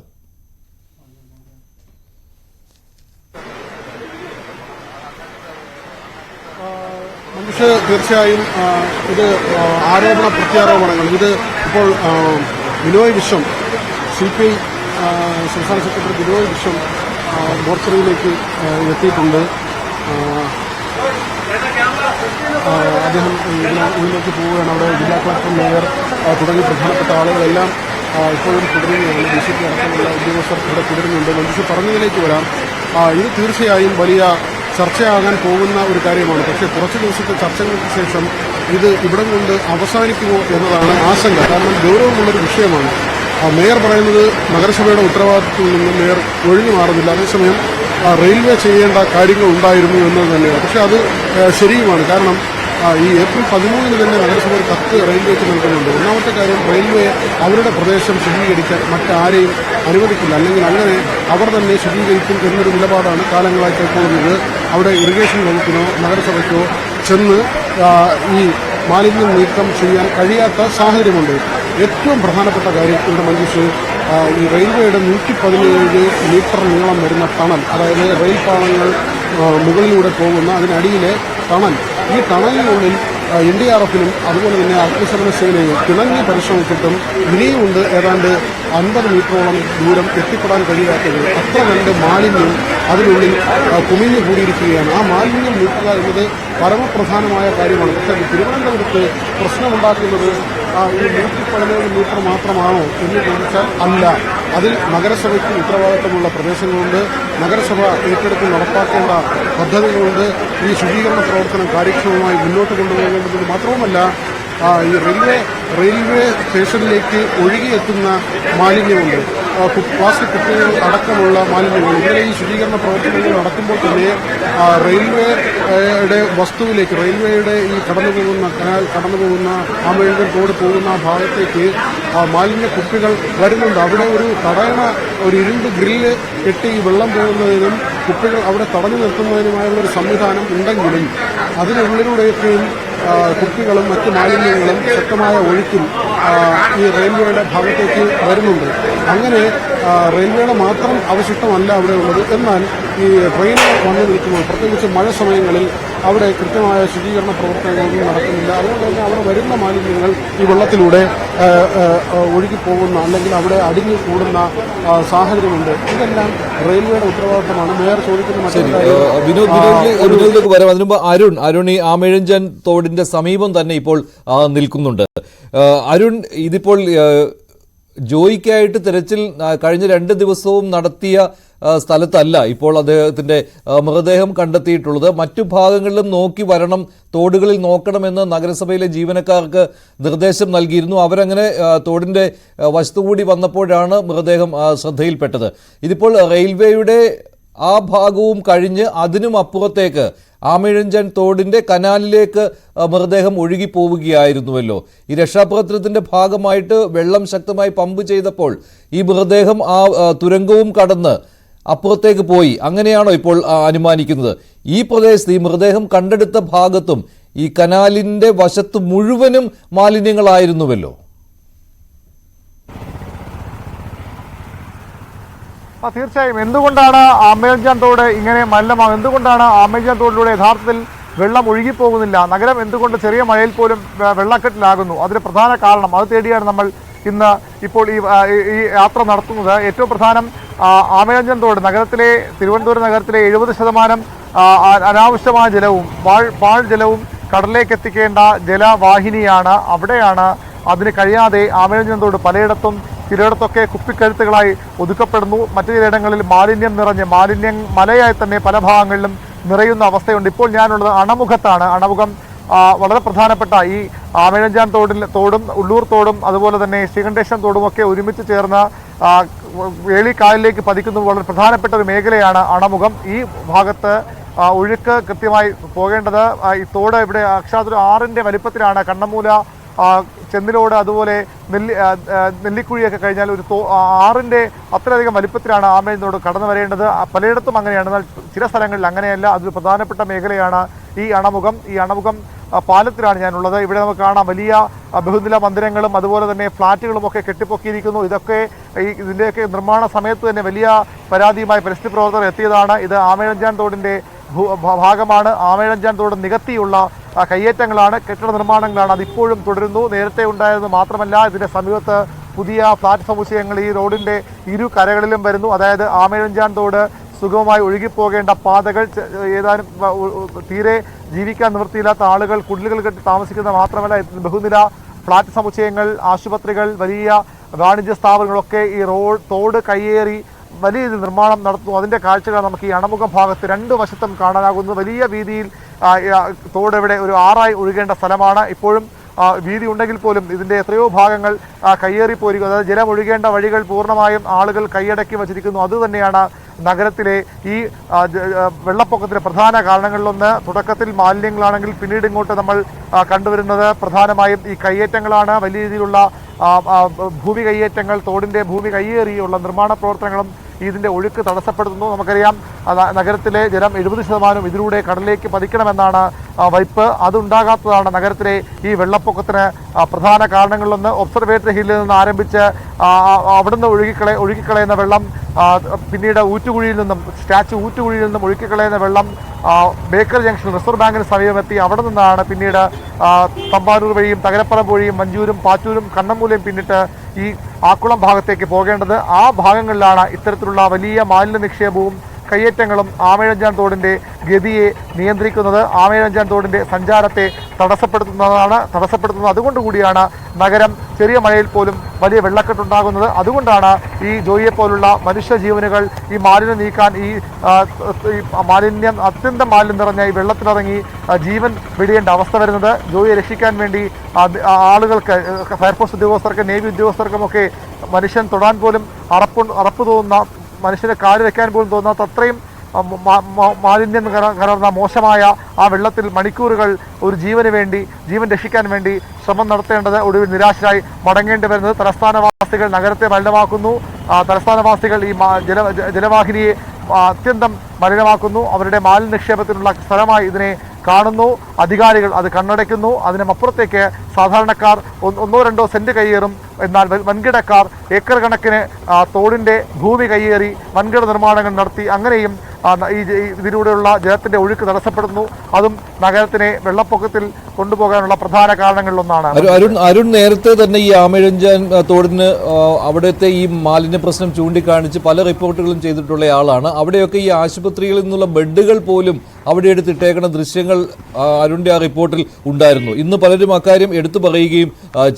തീർച്ചയായും ഇത് ആരോപണ പ്രത്യാരോപണങ്ങൾ. ഇത് ഇപ്പോൾ ബിനോയ് വിശ്വം, CPI സംസ്ഥാന സെക്രട്ടറി ബിനോയ് വിശ്വം മോർച്ചറിയിലേക്ക് എത്തിയിട്ടുണ്ട്. അദ്ദേഹം ഇതിലേക്ക് പോവുകയാണ്. അവിടെ ജില്ലാ കളക്ടർ, മേയർ തുടങ്ങി പ്രധാനപ്പെട്ട ആളുകളെല്ലാം ഇപ്പോഴും തുടരുകയാണ്. DCP അടക്കമുള്ള ഉദ്യോഗസ്ഥർ ഇവിടെ തുടരുന്നുണ്ട്. മഞ്ജുഷ പറഞ്ഞതിലേക്ക് വരാം. ഇത് തീർച്ചയായും വലിയ ചർച്ചയാകാൻ പോകുന്ന ഒരു കാര്യമാണ്. പക്ഷേ കുറച്ച് ദിവസത്തെ ചർച്ചകൾക്ക് ശേഷം ഇത് ഇവിടം കൊണ്ട് അവസാനിക്കുമോ എന്നതാണ് ആശങ്ക. കാരണം ഗൗരവമുള്ളൊരു വിഷയമാണ്. മേയർ പറയുന്നത് നഗരസഭയുടെ ഉത്തരവാദിത്വത്തിൽ നിന്ന് മേയർ ഒഴിഞ്ഞു മാറുന്നില്ല. അതേസമയം റെയിൽവേ ചെയ്യേണ്ട കാര്യങ്ങൾ ഉണ്ടായിരുന്നു എന്നത് തന്നെയാണ്. പക്ഷേ അത് ശരിയുമാണ്. കാരണം ഈ ഏപ്രിൽ 13 തന്നെ നഗരസഭ ഒരു കത്ത് റെയിൽവേക്ക് നൽകുന്നുണ്ട്. ഒന്നാമത്തെ കാര്യം, റെയിൽവേ അവരുടെ പ്രദേശം ശുചീകരിക്കാൻ മറ്റാരെയും അനുവദിക്കില്ല, അല്ലെങ്കിൽ അങ്ങനെ അവർ തന്നെ ശുചീകരിക്കും എന്നൊരു നിലപാടാണ് കാലങ്ങളായി കൈക്കൊള്ളുന്നത്. അവിടെ ഇറിഗേഷൻ വകുപ്പിനോ നഗരസഭയ്ക്കോ ചെന്ന് ഈ മാലിന്യം നീക്കം ചെയ്യാൻ കഴിയാത്ത സാഹചര്യമുണ്ട്. ഏറ്റവും പ്രധാനപ്പെട്ട കാര്യം ഇവിടെ മഞ്ജുഷ്, ഈ റെയിൽവേയുടെ 117 മീറ്റർ നീളം വരുന്ന ടണൽ, അതായത് റെയിൽ പാളങ്ങൾ മുകളിലൂടെ പോകുന്ന അതിനടിയിലെ ടണൽ, ഈ ടണലിനുള്ളിൽ NDRFനും അതുപോലെ തന്നെ അഗ്നിശമന സേനയും തിളങ്ങി പരിശ്രമിച്ചിട്ടും ഇനിയുമുണ്ട് ഏതാണ്ട് 50 മീറ്ററോളം ദൂരം എത്തിപ്പെടാൻ കഴിയാത്തത്. അത്ര കണ്ട് മാലിന്യം അതിനുള്ളിൽ കുമിഞ്ഞു കൂടിയിരിക്കുകയാണ്. ആ മാലിന്യം നീക്കുക എന്നത് പരമപ്രധാനമായ കാര്യമാണ്. പക്ഷേ തിരുവനന്തപുരത്ത് പ്രശ്നമുണ്ടാക്കുന്നത് ഈ 117 മീറ്റർ മാത്രമാണോ എന്ന് ചോദിച്ചാൽ അല്ല. അതിൽ നഗരസഭയ്ക്ക് ഉത്തരവാദിത്തമുള്ള പ്രദേശങ്ങളുണ്ട്, നഗരസഭ ഏറ്റെടുത്ത് നടപ്പാക്കേണ്ട പദ്ധതികളുണ്ട്. ഈ ശുചീകരണ പ്രവർത്തനം കാര്യക്ഷമമായി മുന്നോട്ട് കൊണ്ടുപോകേണ്ടത് മാത്രവുമല്ല, ഈ റെയിൽവേ സ്റ്റേഷനിലേക്ക് ഒഴുകിയെത്തുന്ന മാലിന്യമുണ്ട്, പ്ലാസ്റ്റിക് കുപ്പികൾ അടക്കമുള്ള മാലിന്യങ്ങൾ. ഇങ്ങനെ ഈ ശുചീകരണ പ്രവർത്തനങ്ങൾ നടക്കുമ്പോൾ തന്നെ റെയിൽവേയുടെ വസ്തുവിലേക്ക്, റെയിൽവേയുടെ ഈ കടന്നുപോകുന്ന ആമേഴൻ തോട് പോകുന്ന ഭാഗത്തേക്ക് മാലിന്യ കുപ്പികൾ വരുന്നുണ്ട്. അവിടെ ഒരു തടയണ, ഒരു ഇരുമ്പ് ഗ്രില്ല് കെട്ടി ഈ വെള്ളം പോകുന്നതിനും കുപ്പികൾ അവിടെ തടഞ്ഞു നിർത്തുന്നതിനുമായുള്ള ഒരു സംവിധാനം ഉണ്ടെങ്കിലും അതിനുള്ളിലൂടെയൊക്കെയും കുപ്പികളും മറ്റ് മാലിന്യങ്ങളും ശക്തമായ ഒഴുക്കിൽ ഈ റെയിൽവേയുടെ ഭാഗത്തേക്ക് വരുന്നുണ്ട്. അങ്ങനെ റെയിൽവേയുടെ മാത്രം അവശിഷ്ടമല്ല അവിടെ ഉള്ളത്. എന്നാൽ ഈ ട്രെയിനുകൾ വന്നു നിൽക്കുമ്പോൾ, പ്രത്യേകിച്ച് മഴ സമയങ്ങളിൽ അവിടെ കൃത്യമായ ശുചീകരണ പ്രവർത്തനങ്ങളൊന്നും നടക്കുന്നില്ല. അതുകൊണ്ട് തന്നെ അവിടെ വരുന്ന മാലിന്യങ്ങൾ ഈ വെള്ളത്തിലൂടെ ഒഴുകിപ്പോകുന്ന, അല്ലെങ്കിൽ അവിടെ അടിഞ്ഞു കൂടുന്ന സാഹചര്യമുണ്ട്. ഇതെല്ലാം റെയിൽവേയുടെ ഉത്തരവാദിത്തമാണ്. മേയർ ചോദിക്കുന്ന വിനോദിലേക്ക് വരാം. അതിനുമുമ്പ് അരുൺ ഈ ആമേഴഞ്ചൻ തോടിന്റെ സമീപം തന്നെ ഇപ്പോൾ നിൽക്കുന്നുണ്ട്. അരുൺ, ഇതിപ്പോൾ ജോയിക്കായിട്ട് തെരച്ചിൽ കഴിഞ്ഞ 2 ദിവസവും നടത്തിയ സ്ഥലത്തല്ല ഇപ്പോൾ അദ്ദേഹത്തിന്റെ മൃതദേഹം കണ്ടെത്തിയിട്ടുള്ളത്. മറ്റു ഭാഗങ്ങളിലും നോക്കി വരണം, തോടുകളിൽ നോക്കണമെന്ന് നഗരസഭയിലെ ജീവനക്കാർക്ക് നിർദ്ദേശം നൽകിയിരുന്നു. അവരങ്ങനെ തോടിന്റെ വശത്തുകൂടി വന്നപ്പോഴാണ് മൃതദേഹം ശ്രദ്ധയിൽപ്പെട്ടത്. ഇതിപ്പോൾ റെയിൽവേയുടെ ആ ഭാഗവും കഴിഞ്ഞ് അതിനും അപ്പുറത്തേക്ക് ആമേഴഞ്ചൻ തോടിന്റെ കനാലിലേക്ക് മൃതദേഹം ഒഴുകിപ്പോവുകയായിരുന്നുവല്ലോ. ഈ രക്ഷാപ്രവർത്തനത്തിന്റെ ഭാഗമായിട്ട് വെള്ളം ശക്തമായി പമ്പ് ചെയ്തപ്പോൾ ഈ മൃതദേഹം ആ തുരങ്കവും കടന്ന് അപ്പുറത്തേക്ക് പോയി, അങ്ങനെയാണോ ഇപ്പോൾ അനുമാനിക്കുന്നത്? ഈ പ്രദേശത്ത് ഈ മൃതദേഹം കണ്ടെടുത്ത ഭാഗത്തും ഈ കനാലിന്റെ വശത്ത് മുഴുവനും മാലിന്യങ്ങളായിരുന്നുവല്ലോ. തീർച്ചയായും. എന്തുകൊണ്ടാണ് ആമേഴഞ്ചാൻ തോട് ഇങ്ങനെ മലിനമാകുന്നത്? എന്തുകൊണ്ടാണ് ആമേഴഞ്ചാൻ തോടിലൂടെ യഥാർത്ഥത്തിൽ വെള്ളം ഒഴുകിപ്പോകുന്നില്ല? നഗരം എന്തുകൊണ്ട് ചെറിയ മഴയിൽ പോലും വെള്ളക്കെട്ടിലാകുന്നു? അതിന് പ്രധാന കാരണം അത് തേടിയാണ് നമ്മൾ ഇന്ന് ഇപ്പോൾ ഈ യാത്ര നടത്തുന്നത്. ഏറ്റവും പ്രധാനം ആമേഴഞ്ചാൻ തോട്, തിരുവനന്തപുരം നഗരത്തിലെ 70% അനാവശ്യമായ ജലവും പാഴ് ജലവും കടലിലേക്ക് എത്തിക്കേണ്ട ജലവാഹിനിയാണ്. അവിടെയാണ് അതിന് കഴിയാതെ ആമേഴഞ്ചാൻ തോട് പലയിടത്തും ചിലയിടത്തൊക്കെ കുപ്പിക്കഴുത്തുകളായി ഒതുക്കപ്പെടുന്നു. മറ്റു ചിലയിടങ്ങളിൽ മാലിന്യം നിറഞ്ഞ് മലയായി തന്നെ പല ഭാഗങ്ങളിലും നിറയുന്ന അവസ്ഥയുണ്ട്. ഇപ്പോൾ ഞാനുള്ളത് അണമുഖത്താണ്. അണമുഖം വളരെ പ്രധാനപ്പെട്ട ഈ ആമേഴഞ്ചാൻ തോടും ഉള്ളൂർ തോടും അതുപോലെ തന്നെ ശ്രീകണ്ഠേശ്വരം തോടും ഒക്കെ ഒരുമിച്ച് ചേർന്ന് വേളിക്കായലിലേക്ക് പതിക്കുന്ന വളരെ പ്രധാനപ്പെട്ട ഒരു മേഖലയാണ് അണമുഖം. ഈ ഭാഗത്ത് ഒഴുക്ക് കൃത്യമായി പോകേണ്ടത്. ഈ തോട് ഇവിടെ അക്ഷാതൊരു 6-ന്റെ വലിപ്പത്തിലാണ്. കണ്ണമൂല, ചെന്നിലോട്, അതുപോലെ നെല്ലിക്കുഴിയൊക്കെ കഴിഞ്ഞാൽ ഒരു 6-ന്റെ അത്രയധികം വലിപ്പത്തിലാണ് ആമേഴഞ്ചാൻ തോട് കടന്നു വരേണ്ടത്. പലയിടത്തും അങ്ങനെയാണ്, എന്നാൽ ചില സ്ഥലങ്ങളിൽ അങ്ങനെയല്ല. അതൊരു പ്രധാനപ്പെട്ട മേഖലയാണ് ഈ അണമുഖം. ഈ അണമുഖം പാലത്തിലാണ് ഞാനുള്ളത്. ഇവിടെ നമുക്ക് കാണാം വലിയ ബഹുനില മന്ദിരങ്ങളും അതുപോലെ തന്നെ ഫ്ളാറ്റുകളും ഒക്കെ കെട്ടിപ്പൊക്കിയിരിക്കുന്നു. ഇതിൻ്റെയൊക്കെ നിർമ്മാണ സമയത്ത് തന്നെ വലിയ പരാതിയുമായി പരിസ്ഥിതി പ്രവർത്തകർ എത്തിയതാണ്. ഇത് ആമേഴഞ്ചാൻ തോടിന്റെ ഭാഗമാണ്. ആമേഴഞ്ചാൻ തോട് നികത്തിയുള്ള കയ്യേറ്റങ്ങളാണ്, കെട്ടിട നിർമ്മാണങ്ങളാണ്. അതിപ്പോഴും തുടരുന്നു. നേരത്തെ ഉണ്ടായത് മാത്രമല്ല, ഇതിന്റെ സമീപത്ത് പുതിയ ഫ്ളാറ്റ് സമുച്ചയങ്ങൾ ഈ റോഡിന്റെ ഇരു കരകളിലും വരുന്നു. അതായത് ആമേഴഞ്ചാൻ തോട് സുഗമമായി ഒഴുകിപ്പോകേണ്ട പാതകൾ, ഏതാനും തീരെ ജീവിക്കാൻ നിവൃത്തിയില്ലാത്ത ആളുകൾ കുടിലുകൾ കെട്ടി താമസിക്കുന്നത് മാത്രമല്ല, ബഹുനില ഫ്ളാറ്റ് സമുച്ചയങ്ങൾ, ആശുപത്രികൾ, വലിയ വാണിജ്യ സ്ഥാപനങ്ങളൊക്കെ ഈ തോട് കയ്യേറി വലിയ രീതിയിൽ നിർമ്മാണം നടത്തുന്നു. അതിൻ്റെ കാഴ്ചകൾ നമുക്ക് ഈ അണമുഖം ഭാഗത്ത് രണ്ട് വശത്തും കാണാനാകുന്നു. വലിയ വീതിയിൽ തോട് ഇവിടെ ഒരു ആറായി ഒഴുകേണ്ട സ്ഥലമാണ്. ഇപ്പോഴും വീതി ഉണ്ടെങ്കിൽ പോലും ഇതിൻ്റെ എത്രയോ ഭാഗങ്ങൾ കയ്യേറിപ്പോയിരിക്കും. അതായത് ജലം ഒഴുകേണ്ട വഴികൾ പൂർണ്ണമായും ആളുകൾ കൈയടക്കി വച്ചിരിക്കുന്നു. അതുതന്നെയാണ് നഗരത്തിലെ ഈ വെള്ളപ്പൊക്കത്തിൻ്റെ പ്രധാന കാരണങ്ങളിലൊന്ന്. തുടക്കത്തിൽ മാലിന്യങ്ങളാണെങ്കിൽ പിന്നീട് ഇങ്ങോട്ട് നമ്മൾ കണ്ടുവരുന്നത് പ്രധാനമായും ഈ കയ്യേറ്റങ്ങളാണ്. വലിയ രീതിയിലുള്ള ഭൂമി കയ്യേറ്റങ്ങൾ, തോടിൻ്റെ ഭൂമി കയ്യേറിയുള്ള നിർമ്മാണ പ്രവർത്തനങ്ങളും ഇതിൻ്റെ ഒഴുക്ക് തടസ്സപ്പെടുത്തുന്നു. നമുക്കറിയാം നഗരത്തിലെ ജലം 70% ഇതിലൂടെ കടലിലേക്ക് പതിക്കണമെന്നാണ് വയ്പ്. അതുണ്ടാകാത്തതാണ് നഗരത്തിലെ ഈ വെള്ളപ്പൊക്കത്തിന് പ്രധാന കാരണങ്ങളിലൊന്ന്. ഒബ്സർവേറ്ററി ഹില്ലിൽ നിന്ന് ആരംഭിച്ച് അവിടുന്ന് ഒഴുകിക്കളയുന്ന വെള്ളം പിന്നീട് ഊറ്റുകുഴിയിൽ നിന്നും സ്റ്റാച്യു ഊറ്റുകുഴിയിൽ നിന്നും ഒഴുക്കിക്കളയുന്ന വെള്ളം ബേക്കർ ജംഗ്ഷൻ റിസർവ് ബാങ്കിന് സമീപമെത്തി അവിടെ നിന്നാണ് പിന്നീട് തമ്പാനൂർ വഴിയും തകരപ്പറമ്പ് വഴിയും മഞ്ചൂരും പാറ്റൂരും കണ്ണമ്മൂലയും പിന്നിട്ട് ഈ ആക്കുളം ഭാഗത്തേക്ക് പോകേണ്ടത്. ആ ഭാഗങ്ങളിലാണ് ഇത്തരത്തിലുള്ള വലിയ മാലിന്യ നിക്ഷേപവും കയ്യേറ്റങ്ങളും ആമയിഴഞ്ചാൻ തോടിൻ്റെ ഗതിയെ നിയന്ത്രിക്കുന്നത്, ആമയിഴഞ്ചാൻ തോടിൻ്റെ സഞ്ചാരത്തെ തടസ്സപ്പെടുത്തുന്നത്. അതുകൊണ്ടുകൂടിയാണ് നഗരം ചെറിയ മഴയിൽ പോലും വലിയ വെള്ളക്കെട്ടുണ്ടാകുന്നത്. അതുകൊണ്ടാണ് ഈ ജോയിയെ പോലുള്ള മനുഷ്യജീവനുകൾ ഈ മാലിന്യം നീക്കാൻ, ഈ മാലിന്യം അത്യന്തം മാലിന്യം നിറഞ്ഞ ഈ വെള്ളത്തിലിറങ്ങി ജീവൻ വെടിയേണ്ട അവസ്ഥ വരുന്നത്. ജോയിയെ രക്ഷിക്കാൻ വേണ്ടി ആളുകൾക്ക്, ഫയർഫോഴ്സ് ഉദ്യോഗസ്ഥർക്കും നേവി ഉദ്യോഗസ്ഥർക്കുമൊക്കെ മനുഷ്യൻ തൊടാൻ പോലും അറപ്പ് തോന്നുന്ന, മനുഷ്യനെ കാല് വയ്ക്കാൻ പോലും തോന്നാത്ത അത്രയും മാലിന്യം കലർന്ന മോശമായ ആ വെള്ളത്തിൽ മണിക്കൂറുകൾ ഒരു ജീവൻ രക്ഷിക്കാൻ വേണ്ടി ശ്രമം നടത്തേണ്ടത് ഒടുവിൽ നിരാശരായി മടങ്ങേണ്ടി വരുന്നത്. തലസ്ഥാനവാസികൾ നഗരത്തെ മലിനമാക്കുന്നു. തലസ്ഥാനവാസികൾ ഈ ജലവാഹിനിയെ അത്യന്തം മലിനമാക്കുന്നു. അവരുടെ മാലിന്യ നിക്ഷേപത്തിനുള്ള സ്ഥലമായി ഇതിനെ കാണുന്നു. അധികാരികൾ അത് കണ്ണടയ്ക്കുന്നു. അതിനുമപ്പുറത്തേക്ക് സാധാരണക്കാർ ഒന്നോ രണ്ടോ സെന്റ് കയ്യേറും. എന്നാൽ വൻകിടക്കാർ ഏക്കർ കണക്കിന് തോടിൻ്റെ ഭൂമി കയ്യേറി വൻകിട നിർമ്മാണങ്ങൾ നടത്തി. അങ്ങനെയും ഇതിലൂടെയുള്ള ജലത്തിന്റെ ഒഴുക്ക് തടസ്സപ്പെടുന്നു. അതും നഗരത്തിനെ വെള്ളപ്പൊക്കത്തിൽ കൊണ്ടുപോകാനുള്ള പ്രധാന കാരണങ്ങളിലൊന്നാണ്. അരുൺ നേരത്തെ തന്നെ ഈ ആമയിഴഞ്ചാൻ തോടിന് അവിടുത്തെ ഈ മാലിന്യ പ്രശ്നം ചൂണ്ടിക്കാണിച്ച് പല റിപ്പോർട്ടുകളും ചെയ്തിട്ടുള്ള ആളാണ്. അവിടെയൊക്കെ ഈ ആശുപത്രികളിൽ നിന്നുള്ള ബെഡുകൾ പോലും അവിടെ എടുത്തിട്ടേക്കുന്ന ദൃശ്യങ്ങൾ അരുണിന്റെ ആ റിപ്പോർട്ടിൽ ഉണ്ടായിരുന്നു. ഇന്ന് പലരും അക്കാര്യം എടുത്തു പറയുകയും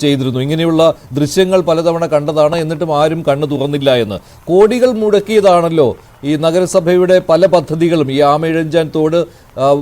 ചെയ്തിരുന്നു. ഇങ്ങനെയുള്ള ദൃശ്യങ്ങൾ പലതവണ കണ്ടതാണ്, എന്നിട്ടും ആരും കണ്ണു തുറന്നില്ല എന്ന്. കോടികൾ മുടക്കിയതാണല്ലോ ഈ നഗരസഭയുടെ പല പദ്ധതികളും ഈ ആമയിഴഞ്ചാൻ തോട്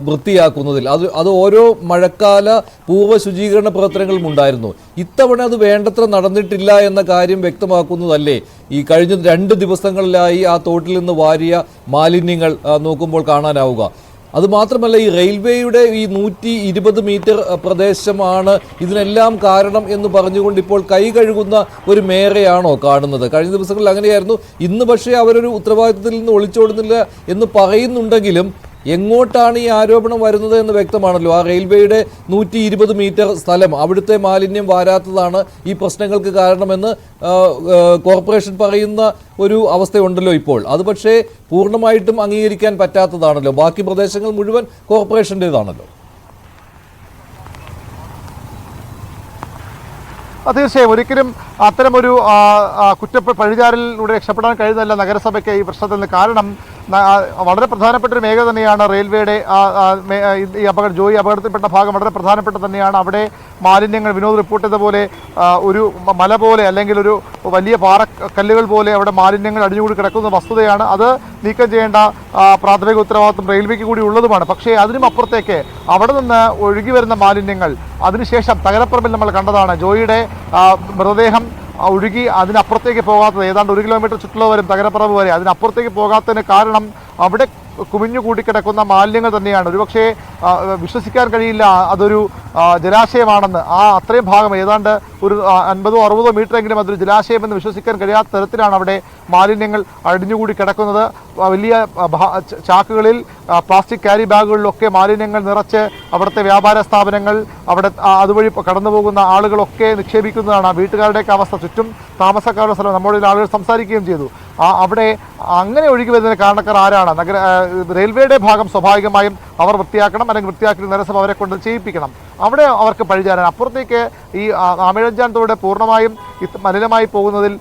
വൃത്തിയാക്കുന്നതിൽ. അത് ഓരോ മഴക്കാല പൂർവ്വ ശുചീകരണ പ്രവർത്തനങ്ങളും ഉണ്ടായിരുന്നു. ഇത്തവണ അത് വേണ്ടത്ര നടന്നിട്ടില്ല എന്ന കാര്യം വ്യക്തമാക്കുന്നതല്ലേ ഈ കഴിഞ്ഞ 2 ദിവസങ്ങളിലായി ആ തോട്ടിൽ നിന്ന് വാരിയ മാലിന്യങ്ങൾ നോക്കുമ്പോൾ കാണാനാവുക. അതുമാത്രമല്ല, ഈ റെയിൽവേയുടെ ഈ 120 മീറ്റർ പ്രദേശമാണ് ഇതിനെല്ലാം കാരണം എന്ന് പറഞ്ഞുകൊണ്ട് ഇപ്പോൾ കൈ കഴുകുന്ന ഒരു മേയറെയാണോ കാണുന്നത്? കഴിഞ്ഞ ദിവസങ്ങളിൽ അങ്ങനെയായിരുന്നു. ഇന്ന് പക്ഷേ അവരൊരു ഉത്തരവാദിത്തത്തിൽ നിന്ന് ഒളിച്ചോടുന്നില്ല എന്ന് പറയുന്നുണ്ടെങ്കിലും എങ്ങോട്ടാണ് ഈ ആരോപണം വരുന്നത് എന്ന് വ്യക്തമാണല്ലോ. ആ റെയിൽവേയുടെ 120 മീറ്റർ സ്ഥലം, അവിടുത്തെ മാലിന്യം വാരാത്തതാണ് ഈ പ്രശ്നങ്ങൾക്ക് കാരണമെന്ന് കോർപ്പറേഷൻ പറയുന്ന ഒരു അവസ്ഥയുണ്ടല്ലോ ഇപ്പോൾ. അത് പക്ഷേ പൂർണ്ണമായിട്ടും അംഗീകരിക്കാൻ പറ്റാത്തതാണല്ലോ. ബാക്കി പ്രദേശങ്ങൾ മുഴുവൻ കോർപ്പറേഷൻ്റേതാണല്ലോ. തീർച്ചയായും ഒരിക്കലും അത്തരമൊരു പഴിചാരലിലൂടെ രക്ഷപ്പെടാൻ കഴിയുന്നതല്ല നഗരസഭയ്ക്ക് ഈ പ്രശ്നത്തിൽ നിന്ന്. കാരണം വളരെ പ്രധാനപ്പെട്ട ഒരു മേഖല തന്നെയാണ് റെയിൽവേയുടെ ഈ ജോയി അപകടത്തിൽപ്പെട്ട ഭാഗം വളരെ പ്രധാനപ്പെട്ട തന്നെയാണ്. അവിടെ മാലിന്യങ്ങൾ വിനോദ് റിപ്പോർട്ട് ചെയ്ത പോലെ ഒരു മല പോലെ അല്ലെങ്കിൽ ഒരു വലിയ പാറക്കല്ലുകൾ പോലെ അവിടെ മാലിന്യങ്ങൾ അടിഞ്ഞുകൂടി കിടക്കുന്ന വസ്തുതയാണ്. അത് നീക്കം ചെയ്യേണ്ട പ്രാഥമിക ഉത്തരവാദിത്വം റെയിൽവേക്ക് കൂടി ഉള്ളതുമാണ്. പക്ഷേ അതിനും അപ്പുറത്തേക്ക് അവിടെ നിന്ന് ഒഴുകി വരുന്ന മാലിന്യങ്ങൾ അതിനുശേഷം തകരപ്പറമ്പിൽ നമ്മൾ കണ്ടതാണ്. ജോയിയുടെ മൃതദേഹം ഒഴുകി അതിനപ്പുറത്തേക്ക് പോകാത്തത് ഏതാണ്ട് 1 കിലോമീറ്റർ ചുറ്റുള്ള വരും തകരപ്പറമ്പ് വരെ. അതിനപ്പുറത്തേക്ക് പോകാത്തതിന് കാരണം അവിടെ കുമിഞ്ഞു കൂടിക്കിടക്കുന്ന മാലിന്യങ്ങൾ തന്നെയാണ്. ഒരുപക്ഷെ വിശ്വസിക്കാൻ കഴിയില്ല അതൊരു ജലാശയമാണെന്ന്. അത്രയും ഭാഗം ഏതാണ്ട് ഒരു 50-60 മീറ്ററെങ്കിലും അതൊരു ജലാശയമെന്ന് വിശ്വസിക്കാൻ കഴിയാത്ത തരത്തിലാണ് അവിടെ മാലിന്യങ്ങൾ അടിഞ്ഞുകൂടി കിടക്കുന്നത്. വലിയ ചാക്കുകളിൽ പ്ലാസ്റ്റിക് ക്യാരി ബാഗുകളിലൊക്കെ മാലിന്യങ്ങൾ നിറച്ച് അവിടുത്തെ വ്യാപാര സ്ഥാപനങ്ങൾ, അവിടെ അതുവഴി കടന്നു പോകുന്ന ആളുകളൊക്കെ നിക്ഷേപിക്കുന്നതാണ്. വീട്ടുകാരുടെയൊക്കെ അവസ്ഥ, ചുറ്റും താമസക്കാരുടെ സ്ഥലം, നമ്മുടെ ആളുകൾ സംസാരിക്കുകയും ചെയ്തു. അവിടെ അങ്ങനെ ഒഴുകി വരുന്നതിന് കാരണക്കാർ ആരാണ്? റെയിൽവേയുടെ ഭാഗം സ്വാഭാവികമായും അവർ വൃത്തിയാക്കണം, അല്ലെങ്കിൽ വൃത്തിയാക്കി നഗരസഭ അവരെ കൊണ്ട് ചെയ്യിപ്പിക്കണം. അവിടെ അവർക്ക് പഴിചാരാൻ. അപ്പുറത്തേക്ക് ഈ ആമയിഴഞ്ചാൻ തോട് പൂർണ്ണമായും മലിനമായി പോകുന്നതിൽ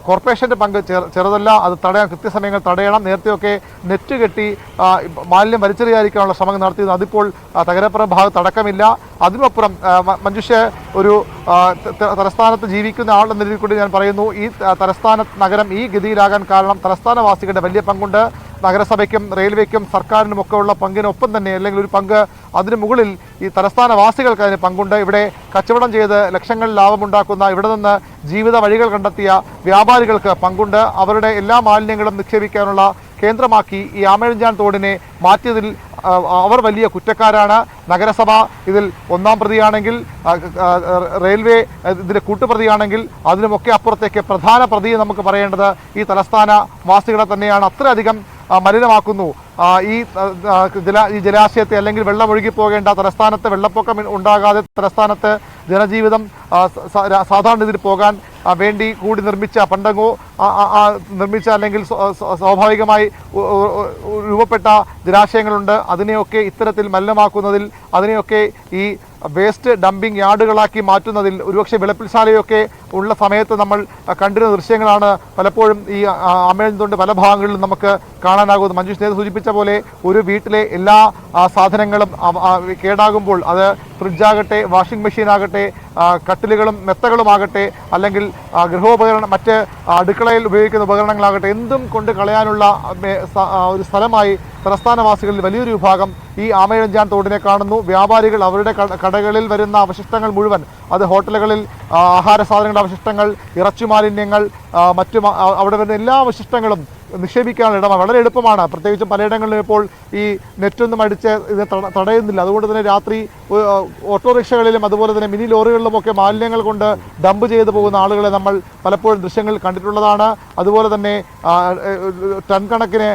കോർപ്പറേഷൻ്റെ പങ്ക് ചെറുതല്ല. അത് തടയാൻ കൃത്യസമയങ്ങൾ തടയണം. നേരത്തെയൊക്കെ നെറ്റ് കെട്ടി മാലിന്യം വലിച്ചെറിയാതിരിക്കാനുള്ള ശ്രമങ്ങൾ നടത്തിയിരുന്നു. അതിപ്പോൾ തകരപ്പുറ ഭാഗത്ത് അടക്കമില്ല. അതിനുമപ്പുറം മഞ്ജുഷ ഒരു തലസ്ഥാനത്ത് ജീവിക്കുന്ന ആളെന്ന രീതിയിൽ കൂടി ഞാൻ പറയുന്നു, ഈ തലസ്ഥാന നഗരം ഈ ഗതിയിലാകാൻ കാരണം തലസ്ഥാനവാസികളുടെ വലിയ പങ്കുണ്ട്. നഗരസഭയ്ക്കും റെയിൽവേക്കും സർക്കാരിനുമൊക്കെ ഉള്ള പങ്കിനൊപ്പം തന്നെ, അല്ലെങ്കിൽ ഒരു പങ്ക് അതിന് മുകളിൽ ഈ തലസ്ഥാനവാസികൾക്ക് അതിന് പങ്കുണ്ട്. ഇവിടെ കച്ചവടം ചെയ്ത് ലക്ഷങ്ങൾ ലാഭമുണ്ടാക്കുന്ന, ഇവിടെ നിന്ന് ജീവിത വഴികൾ കണ്ടെത്തിയ വ്യാപാരികൾക്ക് പങ്കുണ്ട്. അവരുടെ എല്ലാ മാലിന്യങ്ങളും നിക്ഷേപിക്കാനുള്ള കേന്ദ്രമാക്കി ഈ ആമയിഴഞ്ചാൻ തോടിനെ മാറ്റിയതിൽ അവർ വലിയ കുറ്റക്കാരാണ്. നഗരസഭ ഇതിൽ ഒന്നാം പ്രതിയാണെങ്കിൽ, റെയിൽവേ ഇതിലെ കൂട്ടുപ്രതിയാണെങ്കിൽ, അതിനുമൊക്കെ അപ്പുറത്തേക്ക് പ്രധാന പ്രതി നമുക്ക് പറയേണ്ടത് ഈ തലസ്ഥാന വാസികളെ തന്നെയാണ്. അത്രയധികം മലിനമാക്കുന്നു ഈ ജലാശയത്തെ, അല്ലെങ്കിൽ വെള്ളം ഒഴുകിപ്പോകേണ്ട തലസ്ഥാനത്ത് വെള്ളപ്പൊക്കം ഉണ്ടാകാതെ തലസ്ഥാനത്ത് ജനജീവിതം സാധാരണ രീതിയിൽ പോകാൻ വേണ്ടി കൂടി നിർമ്മിച്ച പണ്ടങ്ങോ നിർമ്മിച്ച അല്ലെങ്കിൽ സ്വാഭാവികമായി രൂപപ്പെട്ട ജലാശയങ്ങളുണ്ട്. അതിനെയൊക്കെ ഇത്തരത്തിൽ മലിനമാക്കുന്നതിൽ, അതിനെയൊക്കെ ഈ വേസ്റ്റ് ഡംപിംഗ് യാർഡുകളാക്കി മാറ്റുന്നതിൽ, ഒരുപക്ഷെ വിളപ്പിൽശാലയൊക്കെ ഉള്ള സമയത്ത് നമ്മൾ കണ്ടിരുന്ന ദൃശ്യങ്ങളാണ് പലപ്പോഴും ഈ ആമയിഴഞ്ചാൻ പല ഭാഗങ്ങളിലും നമുക്ക് കാണാനാകുന്നത്. മഞ്ജുഷ് നേരത്തെ സൂചിപ്പിച്ച പോലെ ഒരു വീട്ടിലെ എല്ലാ സാധനങ്ങളും കേടാകുമ്പോൾ, അത് ഫ്രിഡ്ജാകട്ടെ, വാഷിംഗ് മെഷീനാകട്ടെ, കട്ടിലുകളും മെത്തകളുമാകട്ടെ, അല്ലെങ്കിൽ ഗൃഹോപകരണം, മറ്റ് അടുക്കളയിൽ ഉപയോഗിക്കുന്ന ഉപകരണങ്ങളാകട്ടെ, എന്തും കൊണ്ട് കളയാനുള്ള ഒരു സ്ഥലമായി തലസ്ഥാനവാസികളിൽ വലിയൊരു വിഭാഗം ഈ ആമയിഴഞ്ചാൻ തോടിനെ കാണുന്നു. വ്യാപാരികൾ അവരുടെ കടകളിൽ വരുന്ന അവശിഷ്ടങ്ങൾ മുഴുവൻ, അത് ഹോട്ടലുകളിൽ ആഹാര സാധനങ്ങളുടെ അവശിഷ്ടങ്ങൾ, ഇറച്ചി മാലിന്യങ്ങൾ, മറ്റു അവിടെ വരുന്ന എല്ലാ അവശിഷ്ടങ്ങളും നിക്ഷേപിക്കാനുള്ള ഇടമാണ്. വളരെ എളുപ്പമാണ്. പ്രത്യേകിച്ചും പലയിടങ്ങളിലും ഇപ്പോൾ ഈ നെറ്റൊന്നും അടിച്ച് ഇത് തടയുന്നില്ല. അതുകൊണ്ട് തന്നെ രാത്രി ഓട്ടോറിക്ഷകളിലും അതുപോലെ തന്നെ മിനി ലോറികളിലുമൊക്കെ മാലിന്യങ്ങൾ കൊണ്ട് ഡംപ് ചെയ്തു പോകുന്ന ആളുകളെ നമ്മൾ പലപ്പോഴും ദൃശ്യങ്ങളിൽ കണ്ടിട്ടുള്ളതാണ്. അതുപോലെ തന്നെ ടൺ കണക്കിന്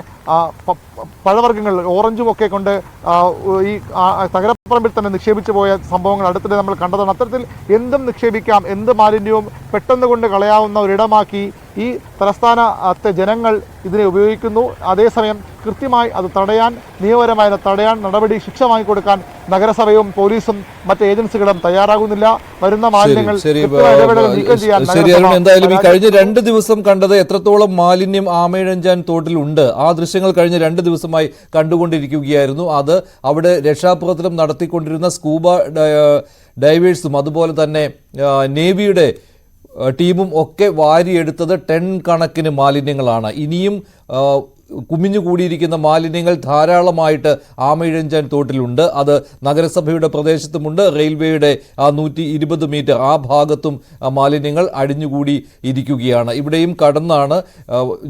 പഴവർഗ്ഗങ്ങൾ, ഓറഞ്ചും ഒക്കെ കൊണ്ട് ഈ തകരപ്പറമ്പിൽ തന്നെ നിക്ഷേപിച്ചു പോയ സംഭവങ്ങൾ അടുത്തിടെ നമ്മൾ കണ്ടതാണ്. അത്തരത്തിൽ എന്തും നിക്ഷേപിക്കാം, എന്ത് മാലിന്യവും പെട്ടെന്ന് കൊണ്ട് കളയാവുന്ന ഒരിടമാക്കി ഈ തലസ്ഥാനത്തെ ജനങ്ങൾ ഇതിനെ ഉപയോഗിക്കുന്നു. അതേസമയം കൃത്യമായി അത് തടയാൻ, നിയമപരമായി തടയാൻ നടപടി, ശിക്ഷ വാങ്ങിക്കൊടുക്കാൻ നഗരസഭയും പോലീസും മറ്റ് ഏജൻസികളും തയ്യാറാകുന്നില്ല. വരുന്ന മാലിന്യങ്ങൾ നീക്കം ചെയ്യാൻ എന്തായാലും ഈ കഴിഞ്ഞ 2 ദിവസം കണ്ടത് എത്രത്തോളം മാലിന്യം ആമയിഴഞ്ചാൻ തോട്ടിലുണ്ട്, ആ ദൃശ്യങ്ങൾ കഴിഞ്ഞ 2 ദിവസമായി കണ്ടുകൊണ്ടിരിക്കുകയായിരുന്നു. അത് അവിടെ രക്ഷാപ്രവർത്തനം നടത്തിക്കൊണ്ടിരുന്ന സ്കൂബ ഡൈവേഴ്സും അതുപോലെ തന്നെ നേവിയുടെ ടീമും ഒക്കെ വാരിയെടുത്തത് ടൺ കണക്കിന് മാലിന്യങ്ങളാണ്. ഇനിയും കുമിഞ്ഞുകൂടിയിരിക്കുന്ന മാലിന്യങ്ങൾ ധാരാളമായിട്ട് ആമയിഴഞ്ചാൻ തോട്ടിലുണ്ട്. അത് നഗരസഭയുടെ പ്രദേശത്തുമുണ്ട്, റെയിൽവേയുടെ 120 മീറ്റർ ആ ഭാഗത്തും മാലിന്യങ്ങൾ അടിഞ്ഞുകൂടി ഇരിക്കുകയാണ്. ഇവിടെയും കടന്നാണ്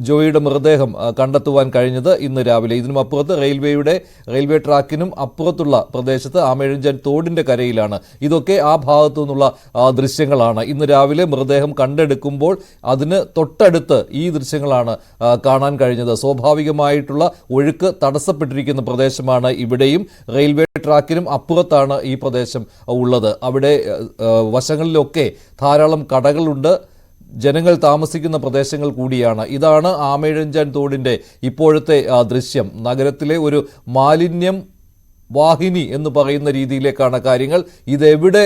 ജോയിയുടെ മൃതദേഹം കണ്ടെത്തുവാൻ കഴിഞ്ഞത് ഇന്ന് രാവിലെ. ഇതിനും അപ്പുറത്ത് റെയിൽവേ ട്രാക്കിനും അപ്പുറത്തുള്ള പ്രദേശത്ത് ആമയിഴഞ്ചാൻ തോടിൻ്റെ കരയിലാണ്. ഇതൊക്കെ ആ ഭാഗത്തു നിന്നുള്ള ദൃശ്യങ്ങളാണ്. ഇന്ന് രാവിലെ മൃതദേഹം കണ്ടെടുക്കുമ്പോൾ അതിന് തൊട്ടടുത്ത് ഈ ദൃശ്യങ്ങളാണ് കാണാൻ കഴിഞ്ഞത്. സ്വാഭാവികമായിട്ടുള്ള ഒഴുക്ക് തടസ്സപ്പെട്ടിരിക്കുന്ന പ്രദേശമാണ് ഇവിടെയും. റെയിൽവേ ട്രാക്കിനും അപ്പുറത്താണ് ഈ പ്രദേശം ഉള്ളത്. അവിടെ വശങ്ങളിലൊക്കെ ധാരാളം കടകളുണ്ട്, ജനങ്ങൾ താമസിക്കുന്ന പ്രദേശങ്ങൾ കൂടിയാണ്. ഇതാണ് ആമയിഴഞ്ചാൻ തോടിൻ്റെ ഇപ്പോഴത്തെ ദൃശ്യം. നഗരത്തിലെ ഒരു മാലിന്യം വാഹിനി എന്ന് പറയുന്ന രീതിയിലേക്കാണ് കാര്യങ്ങൾ. ഇതെവിടെ